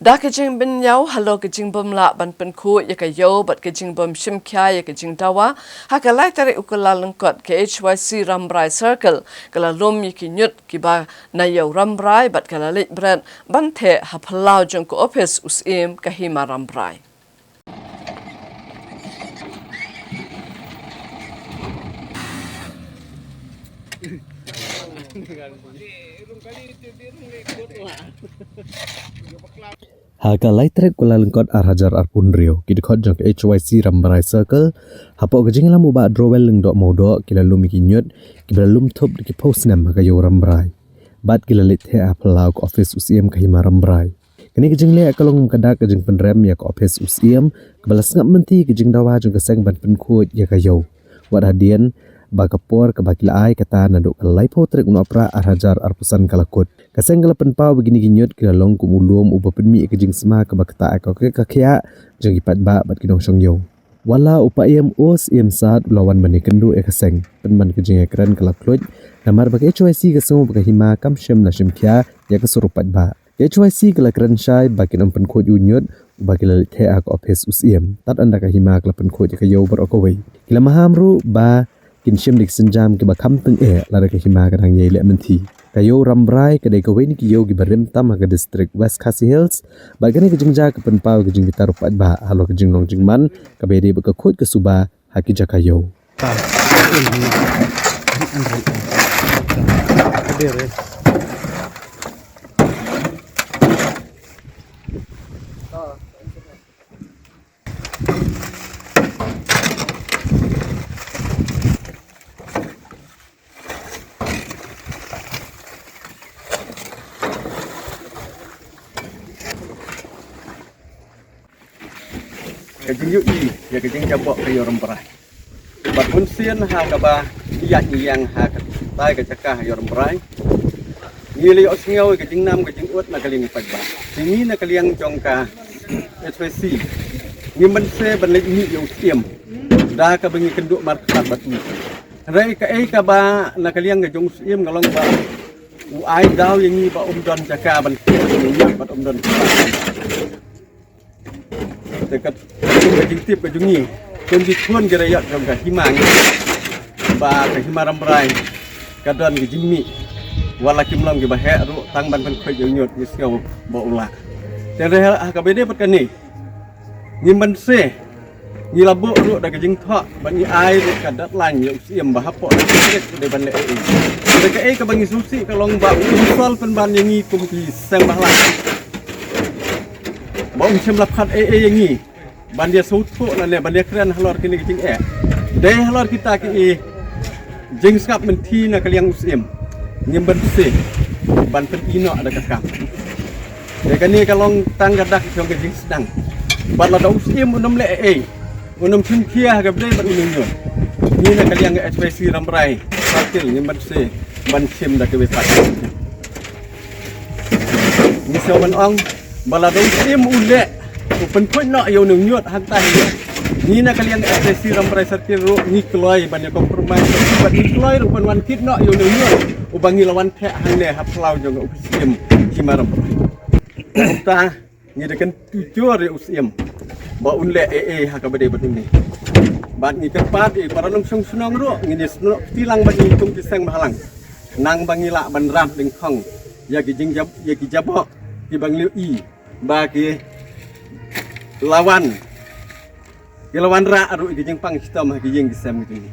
Da kejing bin yau halo kejing bom la ban pen ku ya ka yo bat kejing bom shim kya ya kejing dawa ha ka lai tari ukula lengkot ke HYC Rambrai Circle kala lom yi ki nyut ki ba na yo Rambrai bat kala lit brand ban the ha phalau jong ko office usim ka hima Rambrai Haka laitrek kula lengkot arhajar arpunrio kidikot jong ke HYC Rambrai Circle hapo gejing lam uba drowel leng dok modo kila lum kinyut kibra lum top ki postnam haka yo Rambrai bat kila lit he aplau ke office usiem ka hima Rambrai kini gejing le akalong kadak gejing penrem ya ke office usiem kebalas ngap menti gejing dawa jong ke seng ban penkut ya ka yo wat hadian bakapor ke bakila ai kata naduk kalai potrik uno pra arhajar arpusan kalakut kaseng kala penpau begini ginyut kila long kumulum uba penmi ke jing sema ke bakta ko ke kakya jeng ipat ba bat kinong song yo wala upa em os em sat lawan bani kendu e kaseng penman ke jing ekran kala klut namar bak HYC ke semu bak hima kam shem na shem kya ya ke surupat ba HYC kala kran shai bakin ampen khot unyut bakila the ak office usiem tat anda ka hima kala pen khot ke yo ber okowei kila mahamru ba kin shem dik senjam ke bakam teng lara ke hima kadang ye le menti kayo Rambrai kedai ke weni ki yo gi berim tam ke district West Khasi Hills bagani ke jingja ke penpau ke jing bitar pat ba halo ke jing long jingman ke bede be ke khut ke suba haki jakayo kejing yu ya kejing jabok kayo Rambrai bat pun sien ha ka ba iya yang ha ka tai ka cakah yo Rambrai ngili osngau kejing nam kejing ut na kaling pat ba singi na kaliang jongka HYC ngimban se banlik ni yo siem da ka bengi kenduk markat batu rai ka ba na kaliang ke jong siem ngalong ba u ai dau yang ni ba don cakah ban ni ba don dekat kejing tip kejing ni kendi tuan gerayat jong ka himang ba ka hima Rambrai kadon kejing mi wala kimlam ge ba he ru tang ban ban khoi nyot ni sio ba ula te re ha ka bede pat kani ngimban se ngilabu ru da kejing tho ban ni ai ru kadat lan yo siem ba hapo de ban le de ka bangi susi ka long ba usol pen ban yang ni kum ki sang ba la bong chem lap khat yang ni bandia sutu na le bandia kren halor kini kicing deh halor kita ki jing skap menti na kaliang usim nyemban se ban pino ada kakak de kani kalong tang gadak jong kicing sedang ban la usim unum le unum chim kia ga bre ban unum ni nak kalian ke ekspresi ramrai sakil ni ban sim dah ke wepat ni soban ong baladong sim ulek open point nak yo nyut hantai ni nak kalian ke ekspresi ramrai sakil ro ni keloi ban yo kompromis ban ni keloi ro ban wan kit nak yo nyut ubangi lawan thek hang le hap lau jo ngau sim himaram ta ni dekan tujuh re usim ba unle ha ka bade badun ni bat ni kepat paranong sung sunong ro ngini sunok tilang bagi tum pisang mahalang nang bangila ban ram ding khong ya ki jing jab ya ki jabok ki bang liu i bagi lawan ra aru ki jing pang hitam ki jing disam gitu ni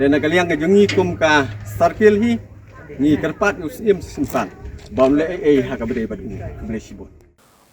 dan kalian ke jongi kum ka sarkil hi ni kerpat usim simsan ba unle ha ka bade badun ni sibut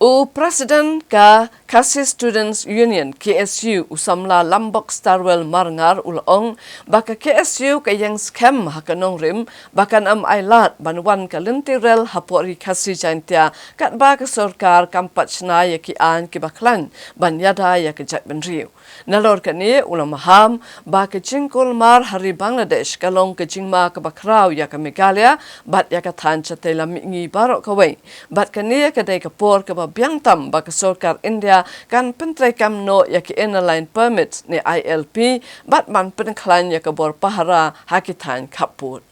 U Presiden ka Kasih Students Union KSU usamla Lambok Starwell Marngar ulong baka KSU ka yang scam hakanong rim bakan am ailat banwan ka lentirel hapori Kasih Jaintia kat ba ka sorkar kampat sna ya ki an ki baklan banyada ya ke jat benriu nalor kani ulam maham ba ka jingkul mar hari Bangladesh kalong ka jingma ka bakrau ya ka Meghalaya bat ya ka than chatela mingi barok kawai bat kani ka dai ka por ka biang tam baka sorkar India kan pentrekam no ya ki airline permit ni ILP bat man penklan ya ka bor pahara hakitan kaput.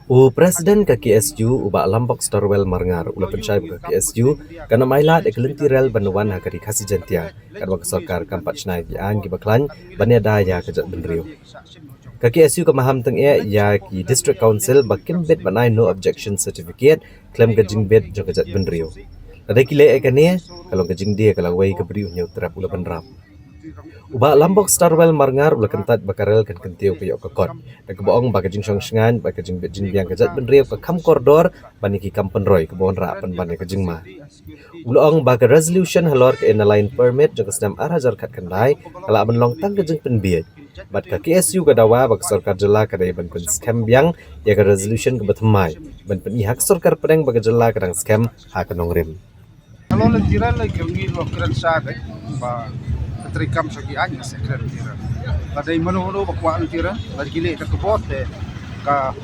U Presiden ke KSU ubak Lambok Starwell Marngar ula pencai ke KSU kana mailat eklentirel banuan hakari Kasih Jaintia kan wak sorkar kampat snai di an gibaklan bania daya kejat benriu. Ke KSU ke maham teng ya ki District Council bakin bed banai no objection certificate klaim gajing bed jo kejat benriu. Ada kile ekane kalau gajing dia kalau wei ke beriu nyau terap ula benrap. Uba Lambok Starwell Marngar ula kentat bakarel kan kentiu ke yok kekot. Dan keboong baka jing syangan baka jing bet jing biang kejat benriu ke kam koridor baniki kam penroy ke bawon rapan bani ke jing ma. Ulaong baka resolution halor ke airline permit jang kesdam arajar kat kendai kalau menlong tang ke jing penbiet. Bat ka KSU ka dawa bak sorkar jela ka dai ban kun scam biang ya ka resolution ke bathmai ban pen ihak sorkar pedang bak jela kadang scam ha kanong rim. Kalau lentiran lagi kami lokran sahaja, bah keterikam segi anya sekret lentiran. Pada imanu bakwa lentiran, lagi kile tak kebot deh,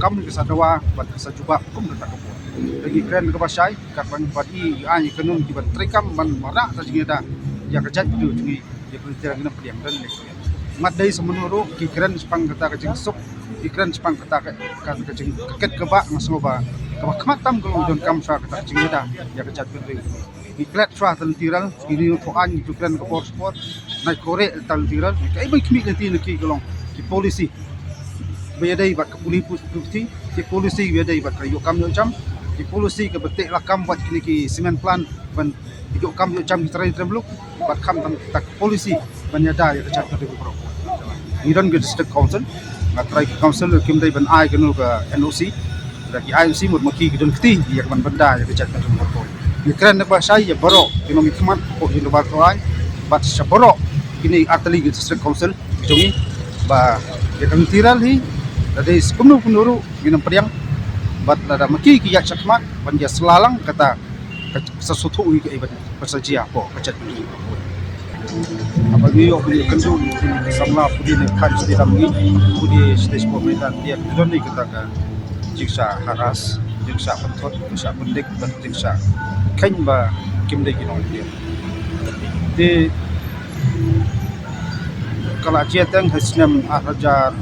kam ke sadawa, bat sajubak kum tak kebot. Lagi keren ke pasai, kapan pagi anya kenum di bat terikam ban marak saja dah, ya kejat itu jadi ya lentiran kena pediam dan lek. Mat dari semenuru kikren sepang kata kecing sup, kikren sepang kata kecing keket kebak ngasoba, kebak kematam kalau don kam sa kata kecing dah, ya kejat itu. Iklat sah tentiran ini untuk an itu kan ke sport naik korek tentiran kai baik mi nanti nak kelong ki polisi bedai bat ke polisi ki polisi bedai bat kayu kam yo jam ki polisi ke betik lakam buat kini ki semen plan ban yo kam yo jam train beluk bat kam tak polisi banyada ya kecat ke pro iran ke district council na try council kim dai ban ai ke no ke NOC lagi IMC mut maki ke don kti ya ban benda ya kecat ke pro Ikran nak bahasa ya borok, kini mikmat kok di luar tuai, bat seborok kini atli district council jongi, bah dia kami tiral hi, dari sepenuh penuru minum periang, bat ada maki kiat cakmat, banjir selalang kata sesuatu ini ibadat persajia kok kecat ini. Apa dia yok beli kendu, samla pudi ni kan setiap lagi, pudi stage pemerintah dia tujuan ni katakan jiksa haras, jiksa pentot, jiksa pendik dan jiksa kain ba kim dai kinong dia di kalau ajetang hasnam arajar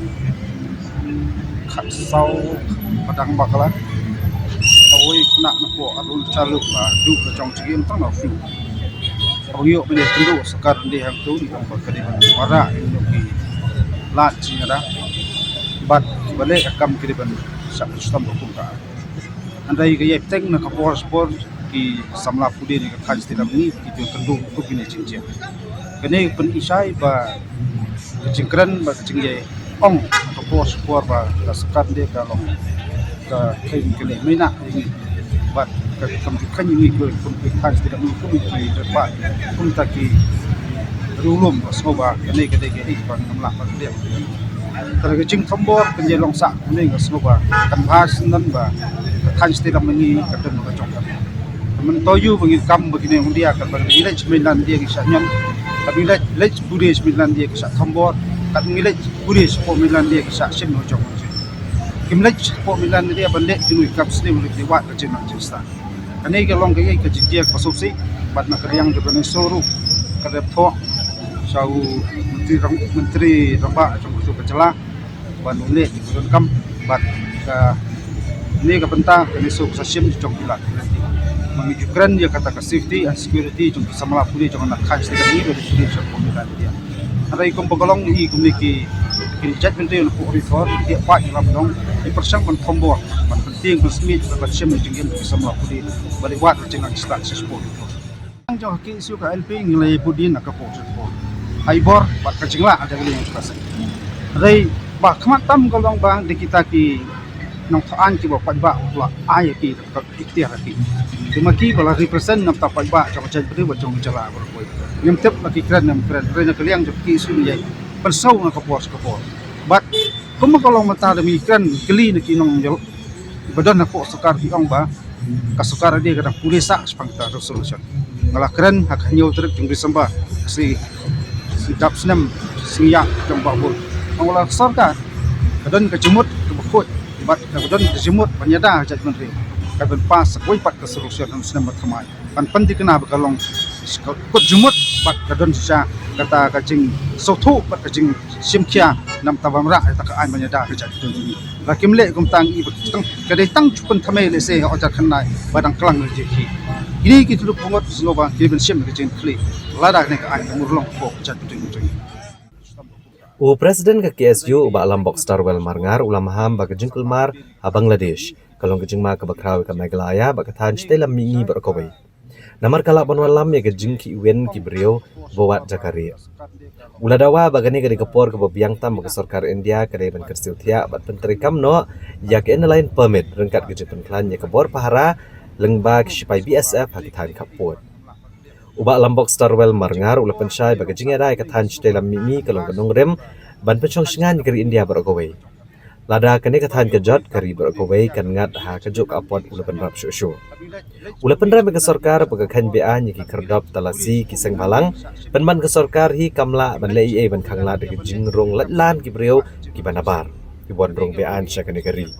khatsau padang bakala awai kena napo arul calu ba du chong chigim tang na fu awio bele tendu sekar di hang tu di tempat kediman wara ki lat cingada bat bale akam kediban sak stam hukum ka andai ke yeteng na kapor sport ki samla pudi ni kan setiap ni itu tendu untuk ini cincin. Kene pen isai ba cingkran ba cingye ong kapor sport ba sekat dia kalau ke kain kene mina ini bat ke tempat ini ke kan setiap ni pun itu terpa pun taki rulum soba kene kene ke ban namlah ba dia. Terus cing tombor penje longsa kene soba kan bahas nan ba kan setiap ni kadang ba congkak mentoyu bagi kam begini dia akan bagi lej Sembilan dia kisahnya tapi lej budi Sembilan dia kisah tombor kat ngilej puri sepo milan dia kisah sim no jong kimlej sepo milan dia bandek tinui kap sni mulai diwat ke cina cista ane ke long ke jinjia pasopsi bat nak riang de bane soru kadep tho sau menteri ramba jong tu kecela ban ule bulan kam bat ka ni ke bentang ke so sasim jong pilat menunjukkan dia kata ke safety and security jong samala puli jong nak khaj de ni de puli sepo milan dia ada ikum pagolong ni kumiki jat menteri untuk reform dia pak dalam dong di persang man tombor man penting resmi dapat sim jengin bisa melakukan balik buat dengan instansi sport yang jauh ke isu ke LP nilai budin nak kapok sport haibor bat kecingla ada yang terasa dari bah kematam golong bang di kita ki nong taan ki bapak ba pula ai ki ikhtiar ki dimaki bala represent nam tapai ba macam beri bacong jala berkoi yang tep lagi keren rena kaliang jok ki isu ni persau nak kapos bat kuma kalau mata demi keren keli nak nong badan nak sukar di ong ba kasukar dia kadang pulisa sepangta resolution ngalah keren hak hanyo trip jung Desember si sidap senam siya jong babul ngalah sarkar badan kejemut kebekut bat badan kejemut penyada jat menteri kaben pas koi pat resolution dan senam berthamai pan penting kena bekalong kut jemut bat badan sisa kata kacing sotu pat kacing simkia nam tabamra tak an penyada jat ini lakim le kum tang i tang kadai tang chupun thame le se ojar khanai badang klang je ki ini ki tuluk pongot sloba keben sim ke jin kli lada ne ka an murlong ko jat ini O Presiden ke KSU ba Lombok Starwell Marngar ulam ham ba kejing kulmar ha Bangladesh kalong kejing ma ke bakraw ke Meghalaya ba katan stelam mingi berkowai namar kala banwalam ya kejing ki wen ki brio bawat Jakaria uladawa ba gani ke kepor ke babiang tam ke sarkar India ke ban kersil thia bat penteri kamno ya ke lain permit rengkat kejing penklan ya ke bor pahara lengba ki sipai BSF ha katan kapot Uba Lombok Starwell Marngar ula pensyai bagi jingedai katan stelam mimi kalong kanong rem ban pencong singan keri India berkowai. Lada kene katan kejot keri berkowai kan ngat ha kejuk apot ula penrap syusyu. Ula penrap ke sarkar bagi kan bean yaki kerdop talasi kiseng balang penman ke sarkar hi kamla ban lei ban khangla de jingrong latlan ki brio ki banabar ki bon rong bean syakane keri.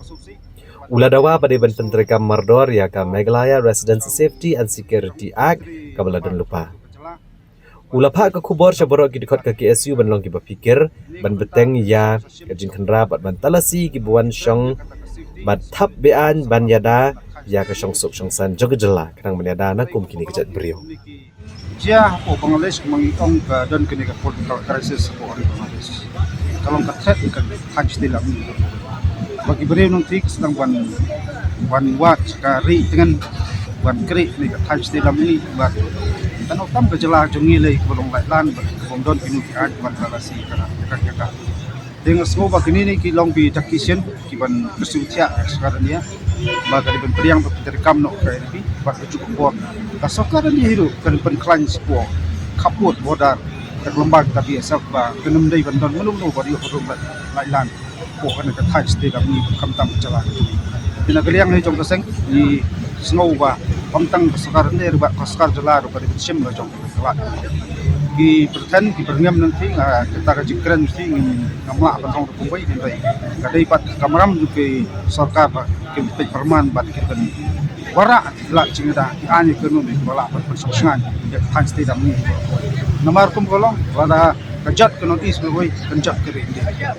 Ula dawa pada ban penterikam mardor ya ka Meghalaya Residence Safety and Security Act kabala dan lupa. Ula pak ke kubor syaborok ki dikot ke KSU ban long ki berfikir ban beteng ya kajin khandra bat ban talasi ki buan syong bat thap bean ban yada ya ke syong suk syong san jogejela kanang menyada na kum kini kejat beriau. Dia o Bangladesh mengitong ke dan kini ke political crisis ko ari Bangladesh. Kalau ka threat ka haj dilam bagi beriau nanti sedang wan wat sekali dengan wan kri ni ka haj dilam ni bat tan otam ke jela jungi le bolong lan bondon inu ki ad wan kalasi kana kakak dengan semua bagini ni ki long bi takisian ki ban kesucia sekarang dia bagi ban priang dari kamno ka ini bat cukup bor ka sekarang dia hidup kan penklan sepo kaput bodar tak lembag tapi esok ba kenem dei bondon menung bari hodong lan ko kan ka thai state ni kamtam jala dina kaliang ni jong kaseng ni snow ba pamtang sekarang ni ba kaskar jala ro bari sim lo jong kala ki perten ki berngam nanti kita ka jikran mesti ngamla ban hong kumbai ni bai kadai pat kamaram ke sarkar ba ke perman bat ke ben wara la cingda ki ani kenu ni bala pat persangsan ya thai state ni namar kum golong wala kajat ke notis boloi kanjat ke India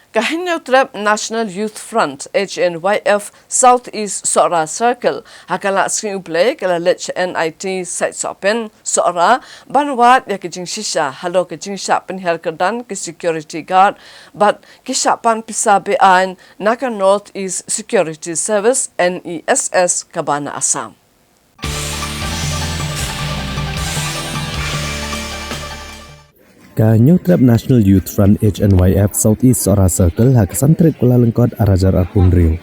Kahinyo Trap National Youth Front HNYF Southeast Sora Circle hakala screen play kala lech NIT site sopen Sora banwat ya kijing shisha halo kijing sha penhel kedan ke security guard but kisha pan pisa bean Naka North East Security Service NESS Kabana Assam. Kahinyo Trap National Youth Front HNYF Southeast Sora Circle ha kesantrit Kuala Lengkot arajar arpun riu.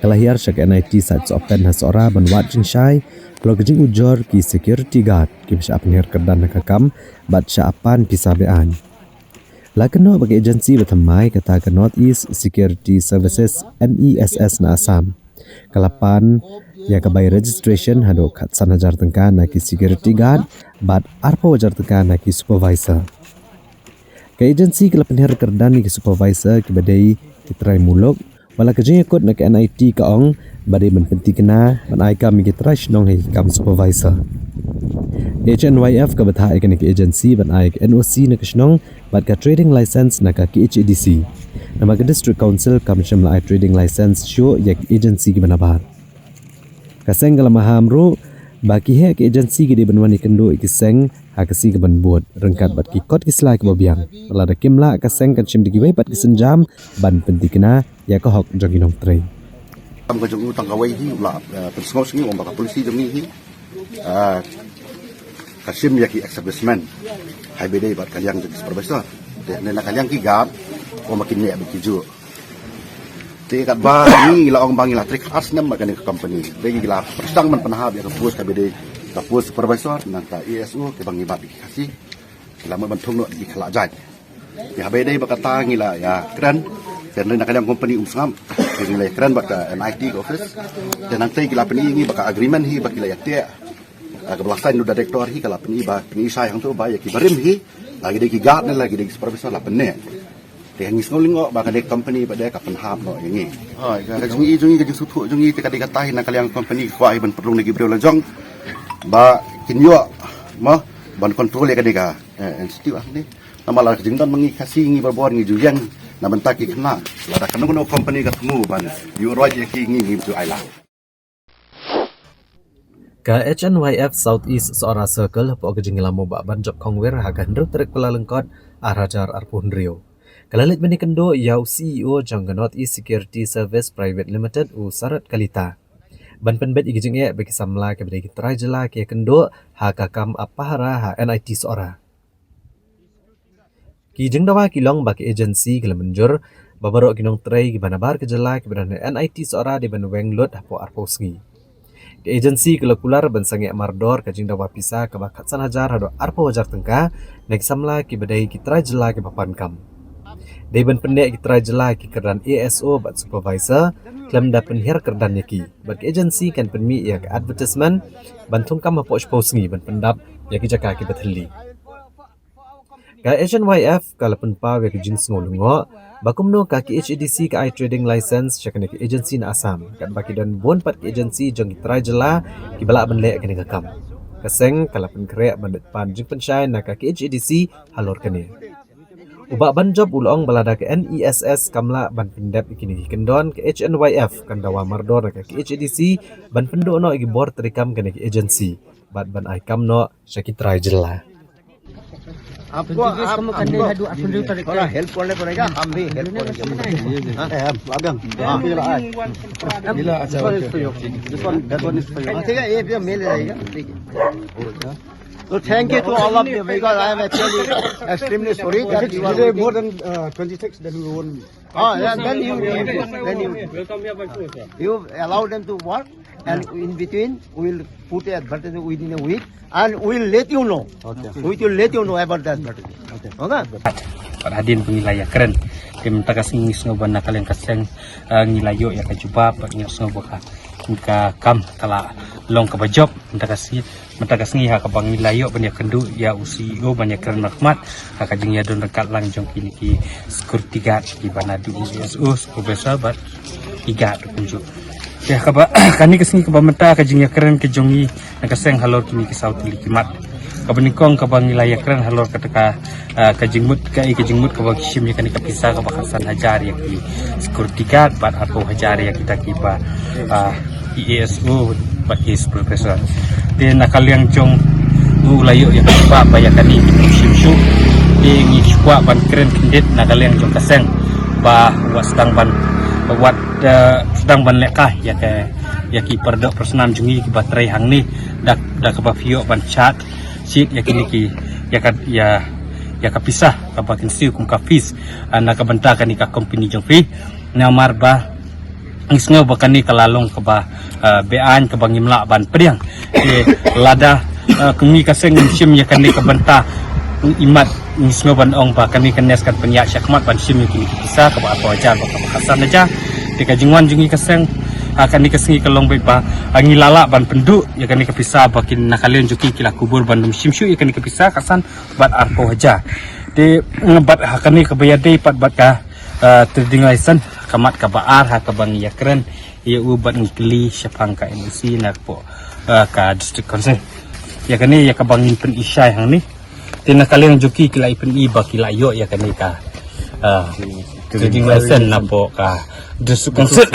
Kalahiar syak NIT site sopen ha Sora banwat jingshai kalau kejing ujor ki security guard ki bisa penhir kedan nakakam bat syapan pisa bean. Lakeno bagi agensi bertemai kata ke North East Security Services NESS na Assam. Kalapan ya kebai registration hado kat sanajar tengkan na ki security guard bat arpa wajar tengkan na ki supervisor. Ke agensi ke penher kerdani ke supervisor ke badai ke try muluk wala ke jeng ikut nak ke NIT ke ong badai penting kena ban ai kam ke try nong he kam supervisor. HNYF ke betha ke agensi ban ai ke NOC nak snong bat ka trading license nak ke HEDC. Nama ke district council kam sham lai trading license show yak agensi ke banabar. Kaseng kalau maham ro baki he ke agensi ke di benwani kendo ikiseng hakasi ke banbuat rengkat bat ki kot ki slai ke babiang lada kimla kaseng kan chim digi bat ki senjam ban pentikna ya ko hok joginong trei am ka jong utang kawai hi la pensong singi om baka polisi jong hi kasim ya ki establishment hai bede bat kaliang jadi supervisor de nena kaliang ki gap o makin ne bi ju te kat ba ni la ong bangi la trik as nam ka ni company de gi la perstang man panahab ya ka pus ka bede kapus supervisor nanta ESO ke bangi babi kasih selama bantung no di kelajaj ya bede bakata ngila ya keren dan nak kalian company usam nilai keren baka NIT office dan nanti gila peni ini baka agreement hi bakila ya te ke belasan do director hi kala peni ba peni sayang tu ba ya ki barim hi lagi de ki guard lagi de supervisor la penne te hangi snolingo baka de company pada ka penhab no ini hai ka jungi ke sutu jungi te kata hi nak kalian company kwa ban perlu lagi bro lajong ba kinyo ma ban kontrol ya kadika institute ni nama la jingdan mangi kasi ngi babor ngi juyang na bantaki kena la kan no company ka temu ban you right ya ki ngi tu aila ka HNYF Southeast Sora Circle po ke jingilamo ba ban job kongwer ha kan trek pelalengkot arajar arpun rio kalalit bani kendo yau CEO jang North East Security Service Private Limited u Sarat Kalita ban penbet igijing e bagi samla ke bagi try jela ke kendo ha kakam apahara ha NIT Sora ki jeng dawa kilong bagi agensi ke menjur babaro kinong try ki banabar ke jela ke bana NIT Sora di ban wenglot hapo arposngi ke agensi ke lokular ban sange mardor ke jeng dawa pisa ke bakat sanajar hado arpo wajar tengka nek samla ki badai ki try jela ke papan kam Deban pendek kita jela ki kerdan ASO bat supervisor klaim da penher kerdan yaki bat agensi kan penmi ya advertisement bantung kam apa exposngi ban pendap yaki jaka ki bathli ka HNYF kala penpa we ki jins ngolungo bakumno ka ki HEDC ka trading license chakane ki agensi na Assam kan baki dan bon pat ki agensi jong ki jela ki bala ban le kan kam kaseng kala penkre ban pan jing pensyai na ka ki HEDC halor kane Ubak ban job ulong balada ke NESS kamla ban pendap ikini kendon ke HNYF kan dawa mardor ke HEDC ban pendo no igi board terikam ke agency bat ban aikam no syaki try jela आपको हम करने हदु अपन जो तरीका थोड़ा हेल्प करने पड़ेगा हम भी हेल्प करेंगे हां आगम अच्छा this one is for you ठीक है ये भी मेल रहेगा ठीक है So thank you to all of you because I am actually extremely sorry that you are more than 26 then we won't then you allow them to work and in between we will put the advertisement within a week and we will let you know we will let you know about that okay Hadin pengilaya keren tim tagas ngis ngoban nakalen kaseng ngilayo ya kajuba ngis ngobaka ka kam kala long ka bajob mentakas ngi ha ka bangilayo banyak kendu ya CEO banyak keren rahmat ka jing ya don rekat lang jong kini ki security guard di banadu SO supervisor bat tiga tunjuk ya ka ba kani kesngi ka bamenta ka jing ya keren ke jongi nakaseng halor kini ki saut likimat kabenikong kabangilaya keren halor kataka kajingmut ka bagishim ya kani kapisa ka bakasan hajar ya ki security guard bat atau hajar ya kita kiba ESO bagi supervisor de nakaliang jong ulayo ya ba bayakan ni simsu de ngi kwa ban keren kindet nakaliang jong kaseng ba wasdang ban wat sedang ban lekah ya ke ya ki perdok persenan jungi ki baterai hang ni dak ka vio ban chat sit ya kini ki ya kapisah ka bakin siu kum kafis ana ka bentakan ni ka company jong fi namar ba ngisngo bakan ni kalalong ka ba bean ka bangimla ban priang lada kumi kaseng sim ya kan ni ka benta imat ngisngo ban ong ba kami kenes kan penyak syakmat ban sim kini kisah ka ba apa aja ba hasan aja tika jingwan jungi kaseng akan dikesengi kelong bepa ngilala ban penduk ya kan dikepisa bakin nakalin juki kila kubur bandum simsyu ya kan dikepisa kasan bat arpo aja Di bat hakani kabayade pat bat ka trading license kamat ka baar ha ka bang yakren ia ubat ngikli syapang ka NEC nak po ka district council. Ya kani ya ka bangin pen isai hang ni. Tina kalian joki kila ipen iba kila yo ya kani ka trading license na po ka district council.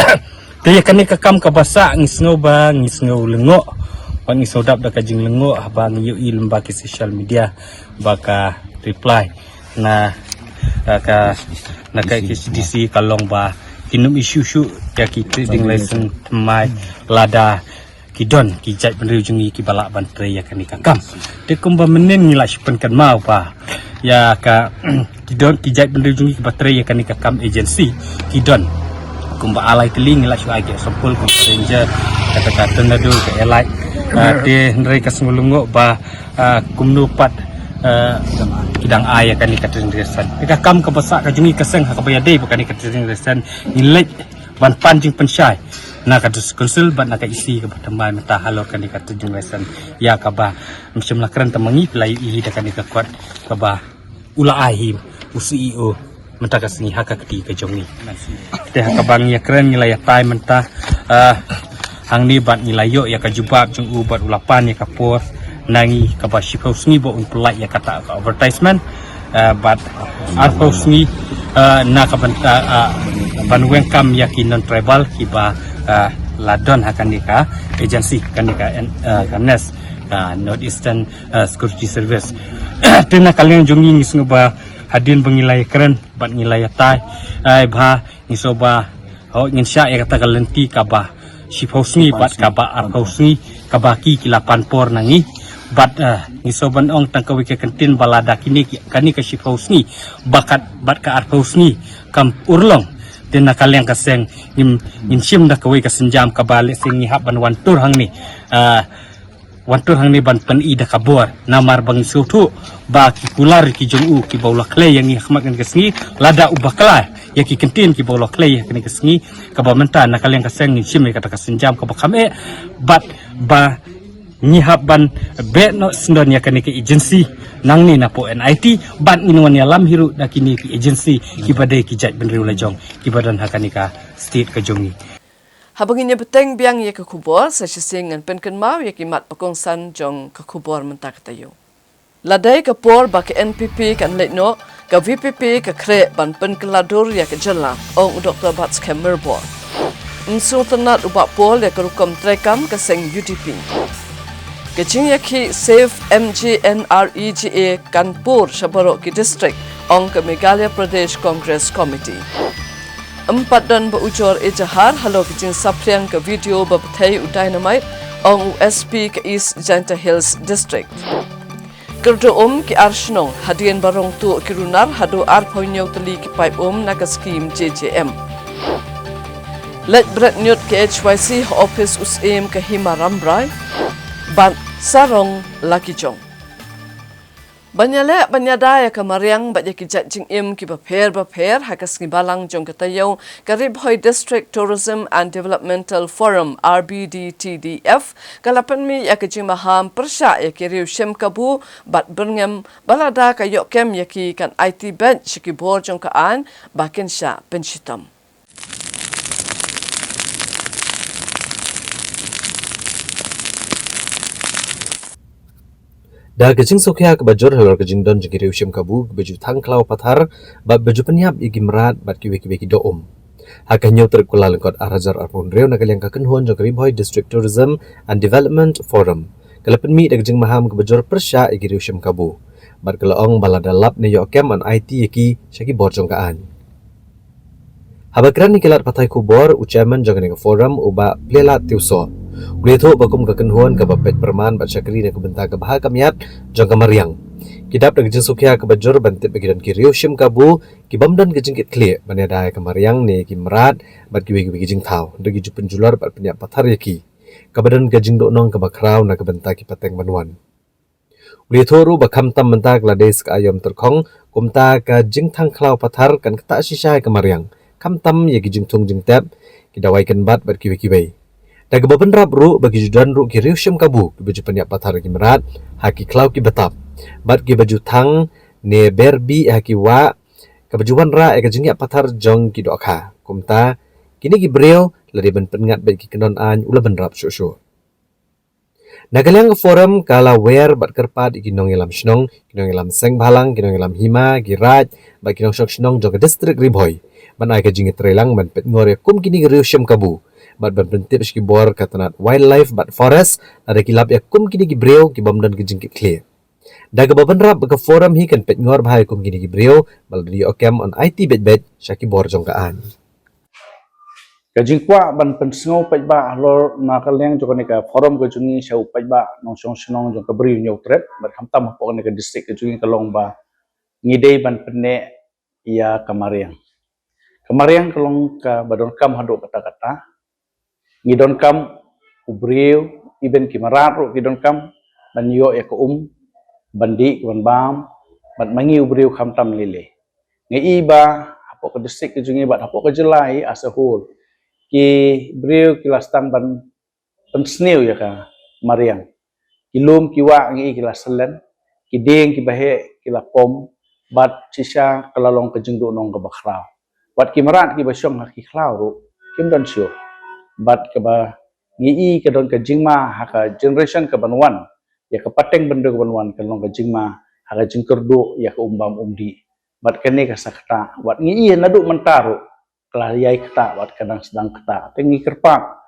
Dia kani ka kam ka basa ngisngo ba ngisngo lengo. Pan isodap da ka jing lengo abang yo ilmba ki social media baka reply na ka HDC kalong ba kinum isu ya ki trading license mai lada kidon ki jai pendiri jungi ki balak bantre ya kan ikakam de kumba menen ngila sipen kan mau pa ya ka kidon ki jai pendiri jungi ki batre ya kan ikakam agency kidon kumba alai teling ngila su age sampul ko ranger kata-kata nadu ke elai de ndrai kasngulungo ba kumnupat kidang ayah kan ikatin resan. Jika kam kebesak kajungi keseng hakabayade bukan ikatin resan nilai ban panjing pensyai. Nak adus konsul ban nak isi ke berteman mentah halor kan ikatin resan. Ya kabah macam lakran temangi pelai ihi dakan ikakuat kabah ula ahim UCEO mentah kasni haka keti kajongi. Teh hakabang ya keren nilai tai mentah hang ni bat nilai yo ya kajubab jung ubat ulapan ya kapor nangi kabaship house ni bo unpulai ya kata advertisement but art house ni na kabanta banweng kam yakin non tribal kiba ladon hakan nika agency kan nika kanes Northeastern Security Service tena kalian jongi ngisngoba hadin bangilai keren bat ngilai tai ai bha ngisoba ho nginsya ya kata kalenti kaba ship house ni bat kaba art house ni kabaki kilapan por nangi bat ngisoban ong tangkawi ke kantin balada kini kani ke ship house ni bakat bat ka art house ni kam urlong den nakal yang kaseng ngin sim da kawi ka senjam ka balik sing ngihap ban wantur hang ni ban pen i da kabor namar bang sutu ba ki kular ki jongu ki baula klay yang ngihmat kan kesngi lada ubakla ya ki kantin ki baula klay kan kesngi ka ba menta nakal yang kaseng ngin sim kata ka senjam ka bakame bat ba ngihap ban be no sendon ya kan ki agency nang ni na po NIT ban inwan ya lam hiru da kini ki agency ki badai ki jat benri ulajong ki badan hakanika state ka jongi habangin ya beteng biang ya ke kubor sa sising an penken mau ya kimat pakongsan jong ke kubor mentak tayo ladai ke por ba ke NPP kan letno ke VPP ke kre ban pen keladur ya ke jela ong Dr. Bats Kemerbor Sultanat ubak pol ya ke rukom trekam ke seng UDP Kecing yaki Save MGNREGA Kanpur Shabarok ki district ong ke Meghalaya Pradesh Congress Committee. 4 dan beujur ejahar halo kecing sapriang ke video berpetai dynamite ong USP ke East Janta Hills District. Kerja ki Arshnong hadian barong tu kirunar hado arpoinyo teli ki pipe naga skim JJM. Let Brett Newt ke HYC office usem ke Himarambrai. Ban sarong laki jong. Banyale banyadaya ke mariang bat yaki jat jing im ki baper hakas ngi balang jong katayo karib hoi District Tourism and Developmental Forum RBDTDF kalapan mi yaki jing maham persya yaki riu shem kabu bat berngem balada ka yok kem yaki kan IT bench yaki bor jong kaan bakin sya penshitam. Da kecing sokya ke bajor halor kecing don jengkiri usyam kabu baju tangklau pathar bat baju penyap igi merat bat kiwi doom. Hakanya terkula lengkot arajar arpun reu nakal yang kaken hon jengkiri boy District Tourism and Development Forum. Kalapan mi da kecing maham ke bajor persya igi usyam kabu. Bat kalaong balada lap ne yokem an IT yaki syaki borjong kaan. Habakran ni kelat patai kubor ucaman jangan forum uba plelat tiuso. Ulitho bakum kakenhuan ke bapet perman bat syakri na kebenta ke bahag kamiat jang kamariang. Kidap na kejeng sukya ke bajor bantit bagidan kiriyo syim kabu kibamdan kejeng kit kli banyaday kamariang ni kimerat bat kiwi kejeng tau. Dagi jupen jular bat penyak patar yaki. Kabadan kejeng doknong ke bakraw na kebenta ki pateng manuan. Ulitho ru bakam tam mentak lades ke ayam terkong kumta ke jeng tangklau patar kan ketak sisay kamariang. Kam tam ya kejeng tung jeng tep kidawaikan bat bat kiwi. Daga bebenrap ru bagi judan ru kiriu syam kabu ki baju penyak patar ki merat haki klau ki betap bat ki baju tang ne berbi haki wa kebajuan ra jingi pathar jong ki dokha kumta kini ki breo lari ban pengat bet ki kenon an ula ban rap shu Nagalang forum kala wer bat kerpat ikinong ilam shnong kinong ilam seng balang kinong ilam hima girat ba kinong shok shnong jong district ribhoy ban ai ka jingi trelang ban pet ngore kum kini riu shem kabu bat ban pentip ski bor katanat wildlife bat forest ada kilap ya kum kini ki breo ki bam dan ki jingki clear daga baban rap ka forum hi kan pet ngor bhai kum kini ki breo bal ri okem on IT bet shaki bor jong kaan Kajingkwa ban pensengau pajba lor nakaliang joko nika forum ke jungi syau pajba nong song senong jong kabri nyau trep bat hamtam pok nika distrik ke jungi kalong ba ngidei ban pene ia kamariang kalong ka badon kam hado kata-kata ngidon kam ubriu iben kimarat ro ngidon kam ban yo ya ko bandi ban bam bat mangi ubriu hamtam lile ngi iba hapok ke distrik ke jungi bat hapok ke jelai as a whole ki brio ki lastang ban pensneu ya ka mariang kilum kiwa ngi ki laselen ki deng ki bahe ki lapom bat sisa kalalong ke jingdu nong ka bakhrau bat ki marat ki basyong ha ki khlau ru kim dan syo bat ka ba ngi ka don ka jingma ha ka generation ka banwan ya ka pateng bendo ka banwan ka long ka jingma ha ka jingkerdu ya ka umbam umdi bat kene ka sakta wat ngi nadu mentaru kelayai kata wat kadang sedang kata tengi kerpak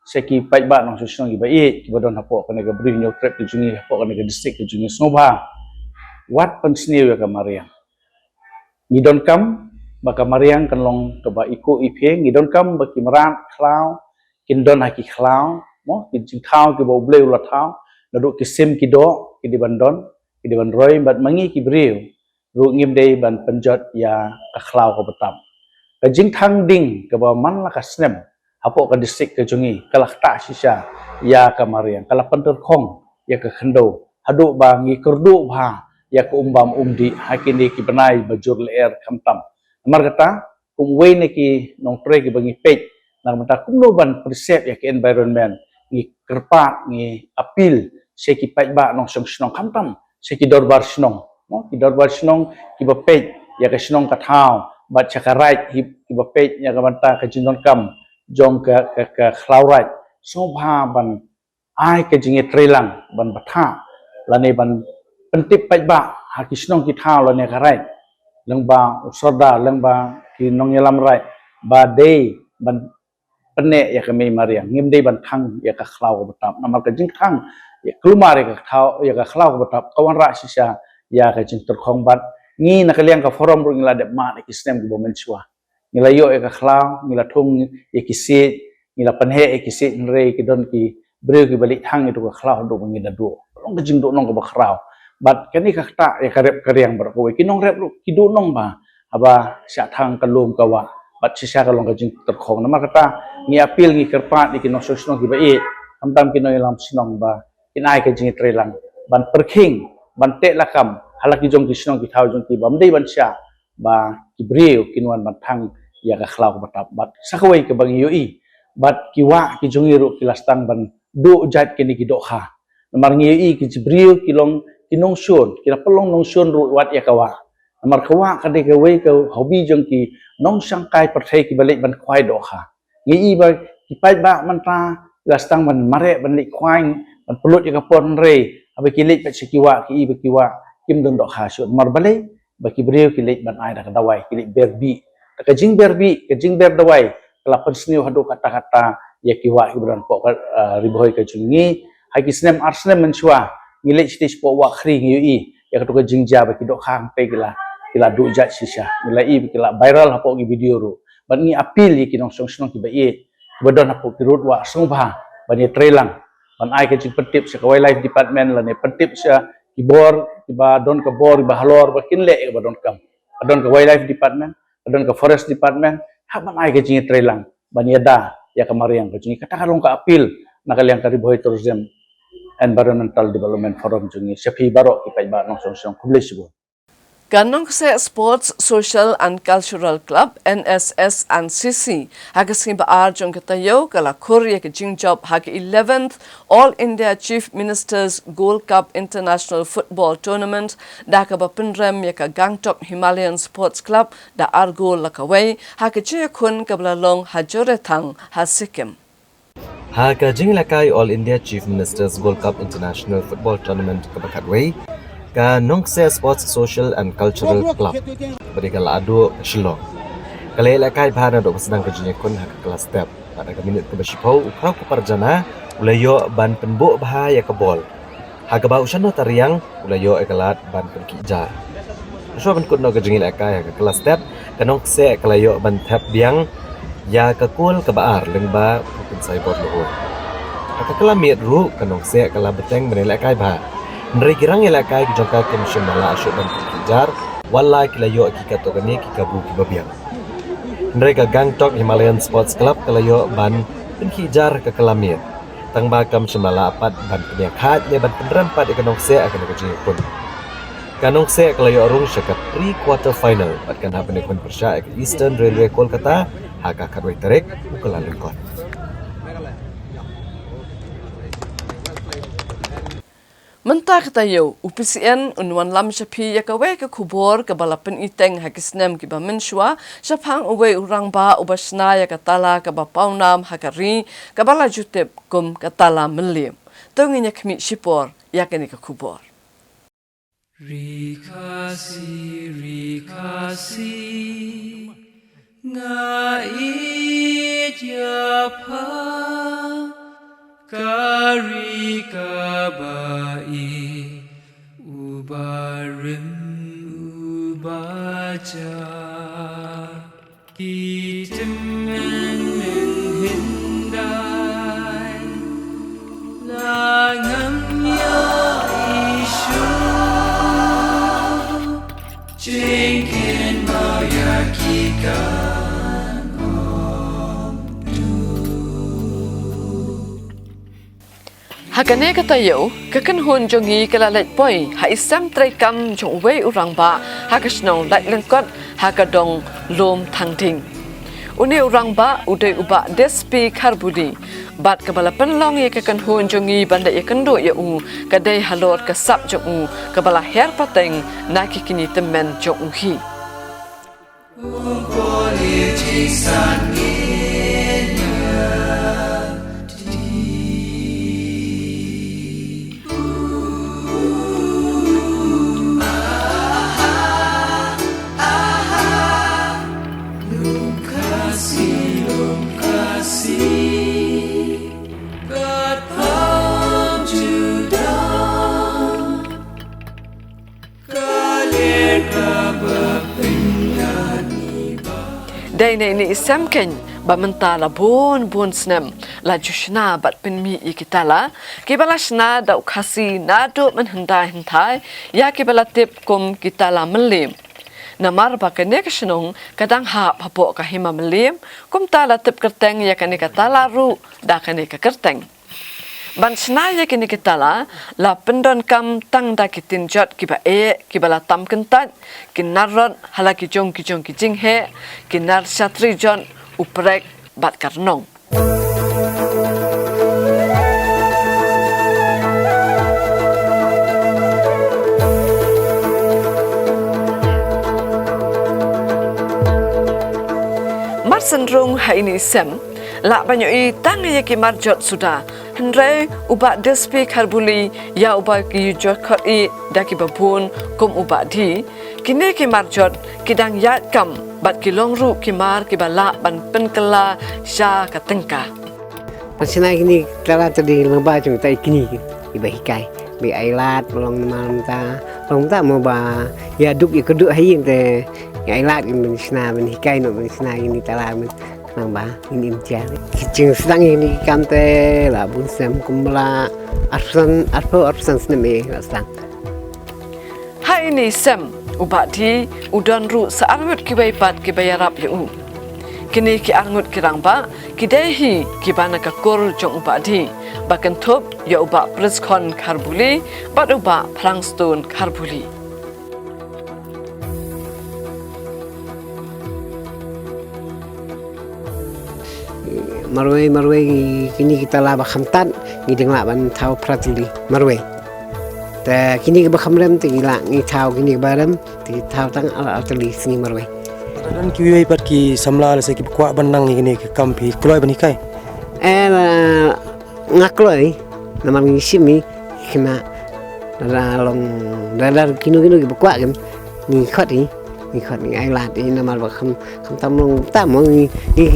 seki pajba nong susung iba ki badon hapok kene ga bring nyok trip ke jungi hapok kene ga district ke jungi snobha wat pensniu ya kamariang ngidon kam ba kamariang kan long ke ba iku iphe ngidon kam ba kimrat khlau kindon haki khlau mo ki jing thau ki bo ble ula thau nadu ki sim ki do ki di bandon ki di bandroi bat mangi ki briu ru ngim dei ban penjot ya ka khlau ko betam kajing thang ding ke bawa man la kasnem hapok ke distrik ke jungi kalah tak sisa ya kamariang kalah pentur khong ya ke khendo hadu ba ngi kerdu ba ya ke umbam umdi hakini ki benai bajur leer kamtam amar kata kum we ne ki nong pre ki bangi pej nang mata kum no ban persep ya ke environment ngi kerpa ngi apil seki pajba nong song snong kamtam seki dorbar snong no ki dorbar snong ki ba pej ya ke snong kathau bat chakarai ki bapet nya kamanta ka jinon kam jong ka khlaurai sobha ban ai ka jinge trelang ban batha lane ban pentip pajba ha kisnong ki thau lane karai lengba usoda lengba ki nong yelam rai ba dei ban pene ya kami mariang ngim dei ban thang ya ka khlau batap namar ka jing thang ya klumar ya ka thau ya ka khlau batap kawan ra sisa ya ka jing terkhong bat ngi nakaliang ka forum ru ngila de ma ki stem ki bomen chua ngila yo e ka khlau ngila thung e ki se ngila panhe e ki se nre ki don ki bre ki balik thang itu ka khlau do ngi da do long ka jing do nong ka bakhrau bat kani ka ta e ka rep kariang bar ko ki nong rep ki do nong ba aba sya thang ka lum ka wa bat sisa ka long ka jing terkhong na makata ngi apil ngi kerpat ki no sosno ki ba e amtam ki no ilam sinong ba kinai ka jing trelang ban perking ban te lakam halaki jong kisnong ki thau jong ki bamdei ban sya ba kibriu kinwan ban thang ya ka khlau batap bat sakawai ke bang yoi bat kiwa ki jongi ru ki lastang ban do jat kini ki do kha namar ngi ki jibriu kilong kinong shun kila pelong nong shun ru wat ya kawa namar kawa ka de ke wei ke hobi jong ki nong sangkai perthai ki balik ban khwai do kha ngi ba ki pai ba man ta lastang ban mare ban lik khwai ban pelut ya ka pon re abe kilik pa sikiwa ki ba kiwa kim dong dok hasil marbale baki brio kilik ban ai dak dawai kilik berbi ka jing ber dawai kala pensniu hadu kata-kata ya kiwa ibran pok riboy ka jungi haki snem arsnem menchua ngilik stis po wa khri ngi ya ka jing ja baki dok khang pe kila du jat sisa nila kila viral hapo gi video ru ban ngi apil ki nong song ki ba bodon hapo ki rut wa sungba ban ye trelang ban ai ka jing petip sa wildlife department la ne petip sa kibor iba don ke bor iba halor ba kinle iba don kam don ke wildlife department don ke forest department haban ai ke jingi trelang banyada ya kamariang ke jingi kata kalong ka apil nakaliang ka riboy tourism environmental development forum jingi sepi baro ipai ba nong song publish bo Ganong sa Sports, Social and Cultural Club, NSS and CC, hagas baar jong katayo kala Korea ke job hag 11th All India Chief Ministers Gold Cup International Football Tournament da ka pinrem ka Gangtok Himalayan Sports Club da argo lakaway hag kun kablalong hajoretang hasikim. Haka jing lakai All India Chief Ministers Gold Cup International Football Tournament kabakatway ka Nongse Sports, Social and Cultural Club berikal adu Shillong. Kali lakai bahana do sedang kerjanya kun hak kelas step pada minit ke bersipau ukraw ku parjana ulayo ban penbuk bahaya ke bol. Hak ba usano tariang ulayo ekalat ban penkijar. So ban kun no kerjanya lakai hak kelas step ka Nongse kalayo ban tap biang ya ke kul ke baar lengba mungkin sai bot luhur. Hak kelamit ru ka Nongse kala beteng menilai kai bah. Mereka kirang ilakai kijongka komisyon mala asyuk dan kijar walai kilayo kikato gani kikabu kibabiang. Mereka Gangtok Himalayan Sports Club kalayo ban penkijar ke kelamir. Tangba komisyon mala apat ban penyakat ne ban penrempat ikanong se akan kejing pun. Kanong se kalayo arung syakat pre-quarter final batkan hapen ikon persya ke Eastern Railway Kolkata haka katway tarik ukalalengkot. Mentah katayo, UPCN unwan lam syapi yakawe ke kubor ke balapan iteng hakisnem ki ba menshua syapang uwe urang ba ubasna yakatala ke ba paunam hakari ke bala jutep kum katala melim. Tonginya kemi sipor yakani ke kubor. Rikasi ngait yapa Kari kabai ubarim ubaca Kitemen menghindai Langamnya isu Jengkin mau yakikan Hakane katayo, kakanhun jongi kalalet boy, ha isam traikam jong wei urang ba, hakasnong lait lengkot, hakadong lom tangting. Uni urang ba, uday uba despi karbudi, bat kabalapan long ye kakanhun jongi banda ye kendo ye kadai halor kasap jong kabala her pateng, nakikini temen jong hi. Day na ini isam ken ba mentala bon snem la jushna bat penmi ikitala kibala shna da ukasi na do menhendai ya kibala tip kum kitala melim namar ba kene kesnong kadang ha papo ka hima melim kum tala tip kerteng ya kene katala ru da kene ka kerteng ban shna ya kene kitala la pendon kam tang da kitin jot kiba kibala tam kentat kinarot halaki jong kijing he kinar satri jon uprek bat karnong Marsenrung ha ini sem la banyoi tang ye ki marjot sudah Henry uba despi karbuli ya uba ki jokot I daki babun kum uba di kini ki marjot kidang yat kam bat ki longru ki mar ki bala ban penkela sya katengka Pasina kini tala tadi leba chung tai kini iba hikai bi ailat long malam ta mau ba ya duk ikuduk hayin te ailat in sina ben hikai no ben sina ini tala nang ba ini imtian kicing sedang ini kante la bun sem kumla arsan sneme sedang hai ini sem ubati udan ru saarmut kibai pat kibayarap yu kini ki arngut kirang ba kidehi kibana ka kor jong ubadi bakan top ya uba preskon karbuli bat uba prangstone karbuli marwe kini kita lah bakhamtan ngideng lah ban thau pratuli marwe ta kini ba khamrem ti la ngi thau kini baram ti thau tang atali singi marwe dan kiwi pat ki samla se ki kwa banang ni ki kampi kloi bani kai ngakloi namang ngi simi kena long dar kinu ki kwa gem ni khoti ni ai lat ni namal ba kham tam long tam ni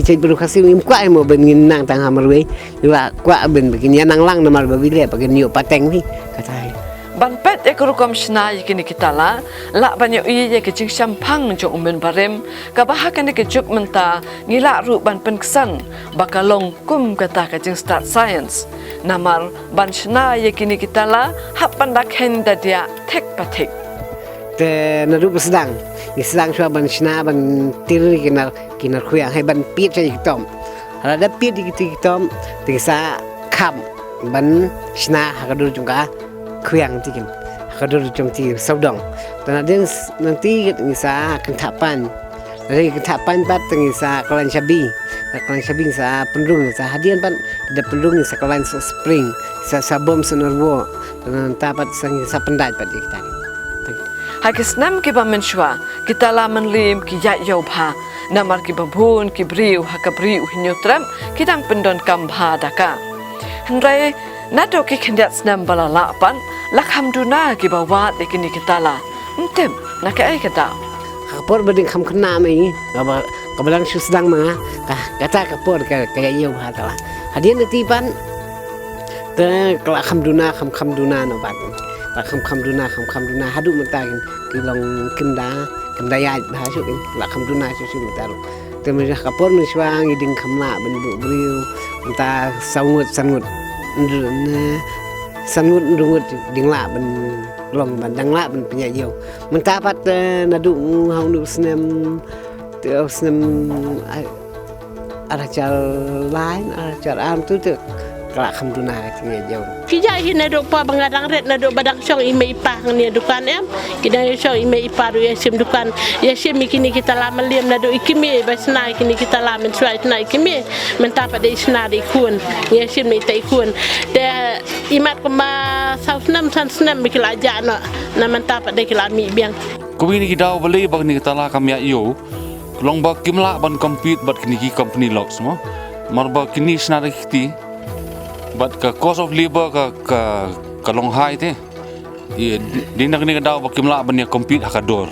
ki beru khasi ni kwa mo ben ngin nang tang hamarwe la kwa ben begini nang lang namal ba bile pa niu pateng ni katai ban pet ekorukom shna yikini kitala la banyo i ye ke ching shampang jo umen barem ka bahakan ke juk menta ngila ru ban penksan bakalong kum kata ka ching start science namar ban shna yikini kitala hapan dak henda dia tek patek te naru sedang shwa ban shna ban tiri kinar khuya hai ban pit chai tom ada pit di tom tisa kham ban shna hakadur jungka khuyang tikin hakadur jung ti saudong dan ada nanti ngisa kentapan dari kentapan pat ngisa kalan shabi sa pendung sa hadian pan ada pendung sa kalan spring sa sabom senerwo dan tapat sa pendat pat kita Hakisnam ki ba menshwa kita la menlim ki ya yo pha namar ki babun ki briu hakabriu hinyotram kitang pendon kambha daka hendrai nato ki khendat snam balala pan lakhamduna ki bawa dekini kita la ntem nak ai kata kapor beding kham khna mai kabalang susdang ma kata kapor ka yo pha tala hadian ti pan te lakhamduna khamduna no bat khamduna hadu mentain kilong kendaya bahasa kan la khamduna susu mentar te me kapor me swang iding khamla ben bu briu enta sangut ndungut dingla ben long ban dangla ben penya yo menta pat nadu hau nu snem te snem aracal lain aracal am tu te kelak khamduna tinggal jauh. Kijai hina dok pa bangadang red na dok badak syong ime ipa ni dukan em. Kidang syong ime ipa ru yasim dukan. Yasim kini kita lama liam na dok ikimi basna kini kita lama suai na ikimi mentapa de isna de kun. Yasim ni tai kun. De imat kema sausnam sansnam bikila aja na mentapa de kilami biang. Kini kita beli bag ni kita lah kami yo. Long bag kimla ban compete bat kini ki company lock semua. Marba kini isna de kiti. But ka cost of labor ka long high te di nak ni daw bakimla ban ya compete hakador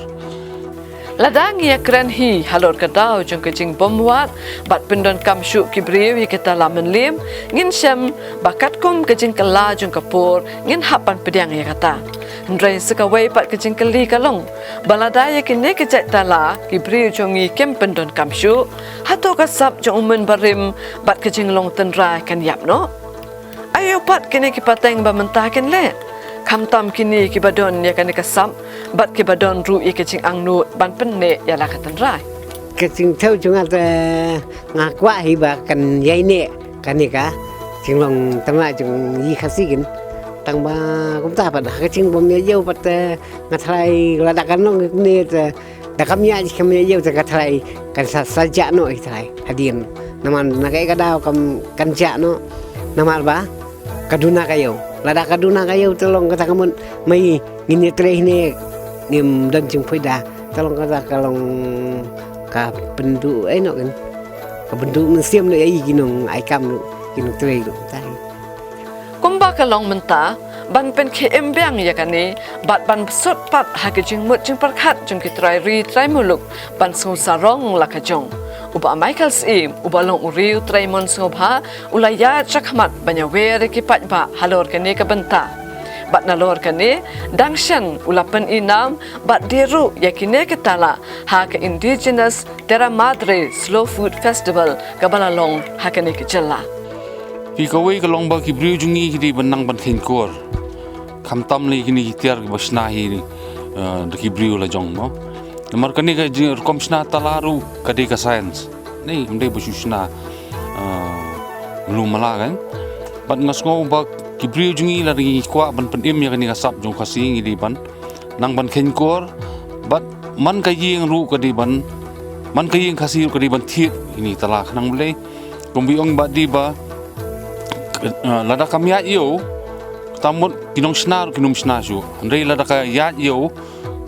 ladang ya kran hi halor ka daw jong ka jing bomwat bat pendon kam shu ki brew ya kita lamen lim ngin syam bakat kum ka jing kala jong ka por ngin hapan pedang ya kata ndrai sekawai pat ka jing kali kalong balada ya kini ka jat tala ki brew jong i kem pendon kam shu hato ka sap jong umen barim bat ka jing long tenra kan yap no ayo pat kini ki pateng ba mentakin le kamtam kini ki badon ya kan kasam bat ki badon ru i kecing angnu ban penne ya la katan rai kecing thau junga te ngakwa hi ba kan yai ne kan ni ka cinglong tama jung yi khasikin tang ba kum ta pat kecing bom ya yau pat ngathai ladakan no ni te dakamnya kamnya yau te ngathai kan saja no i thai hadin naman nakai kadau kam kanja no namar ba kaduna kayo lada kaduna kayo tolong kata kamu mai ngini treh ni ngim dan jeng poida tolong kata kalong ka pendu no kan ka pendu museum no ai ginong ai kam no ginong treh no tai kumba kalong menta ban pen ke embyang ya kani bat ban sot pat ha ke jing mut jing parkhat jing ki try muluk ban so sarong la ka jong uba Michael Sim uba long uriu Traimon Sobha ulaya chakmat banyawer ki patba halor kani ka benta bat nalor kani dangshan ulapan inam bat diru yakine ketala ha ke indigenous Terra Madre Slow Food Festival ka balalong ha kani ke jella ki kawai ka long ba ki briu jungi ki di benang ban khinkor khamtam le kini tiar ki basna hi de ki briu la jong mo Nomor kani ka komsna talaru kadi ka science. Ni mde bususna lumala kan. Bat ngasngo ba kibriu jungi la ri kwa ban penim ya kani kasap jong kasing di ban. Nang ban kenkor bat man ka yeng ru kadi ban man ka yeng kasir kadi ban thiet ini talak nang mle kumbiong ba di ba lada kami ya yo tamut kinong snar kinum snasu ndai lada ka ya yo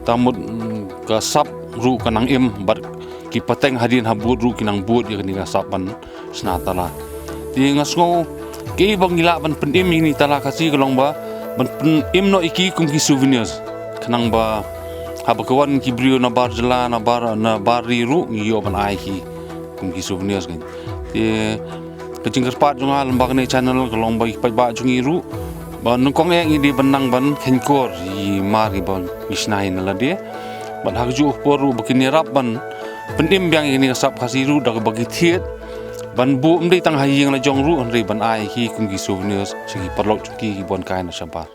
tamut ka sap ru kanang im bar ki pateng hadin habut ru kinang bud ya kini sapan snatala ti ngasngo ke bang ngila ban penim ini tala kasi kalong ba ban im no iki kum ki souvenirs kanang ba habakawan ki brio na bar jala na bari ru ngiyo ban ai ki kum ki souvenirs kan ti kecing kerpat junga lembag ne channel kalong ba ipai ba jungi ru ban nongkong yang ini benang ban kenkor i mari ban isnai na lade ban hagju poru bakini rap ban pendim yang ini sap kasiru dak bagi thiet ban bu mdei tang haying la jong ru andrei ban ai ki kum ki souvenirs segi parlok ki bon kai na sampar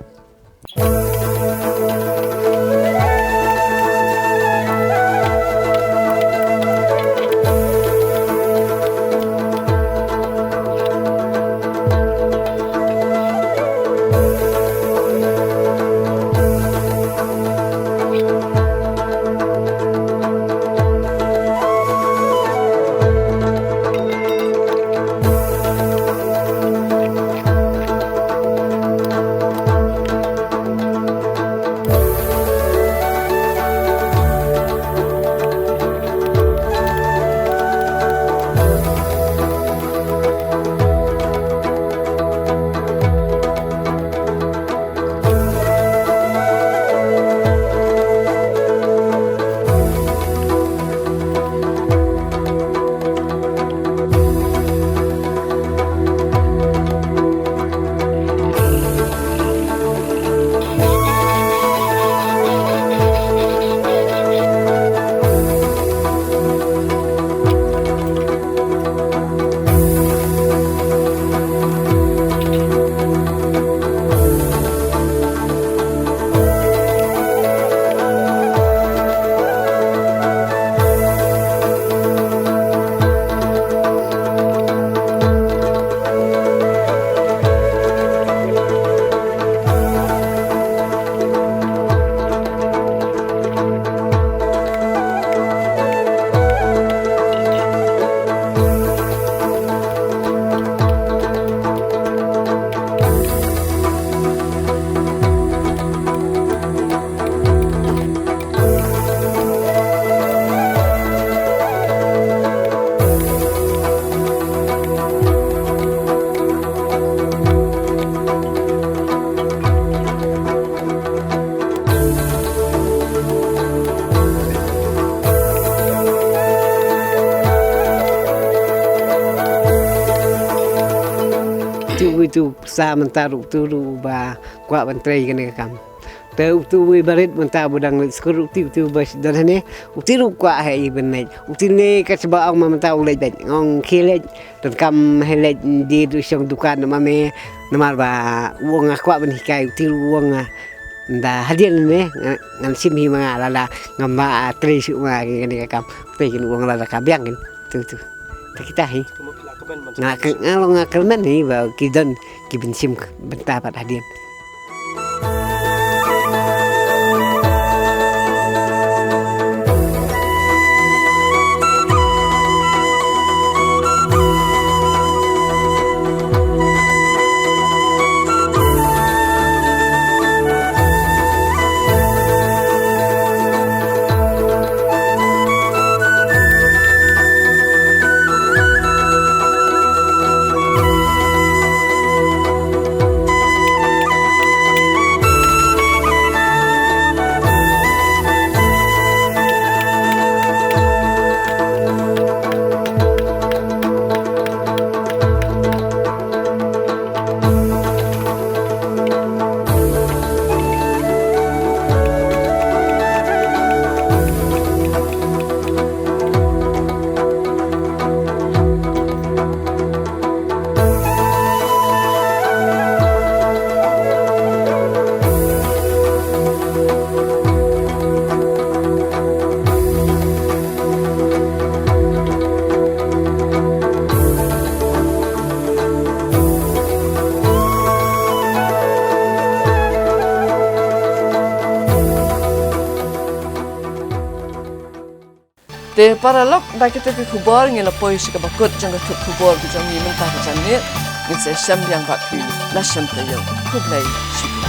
tu sa mentaru tu ba kwa bantrai kan kam te tu barit menta budang skuru tu bas dan ne utiru kwa hai benai utine ka seba ang menta ulai bet ngong khile dan kam hele di du song dukan mame namar ba uang kwa ben hikai utiru uang da hadian ne ngan simi ma lala ngamba tri su ma kan kam pe kin uang lala kabyang kan tu kita hi ngalong ngakelmen ni ba kidan kibensim bentapat hadian Te paralok da kita pi kubor ngila poi shi ka bakut jang ka kubor bi jang ni mentah ka jang ni ngin se syam yang bak pi la syam ta yo kublai shi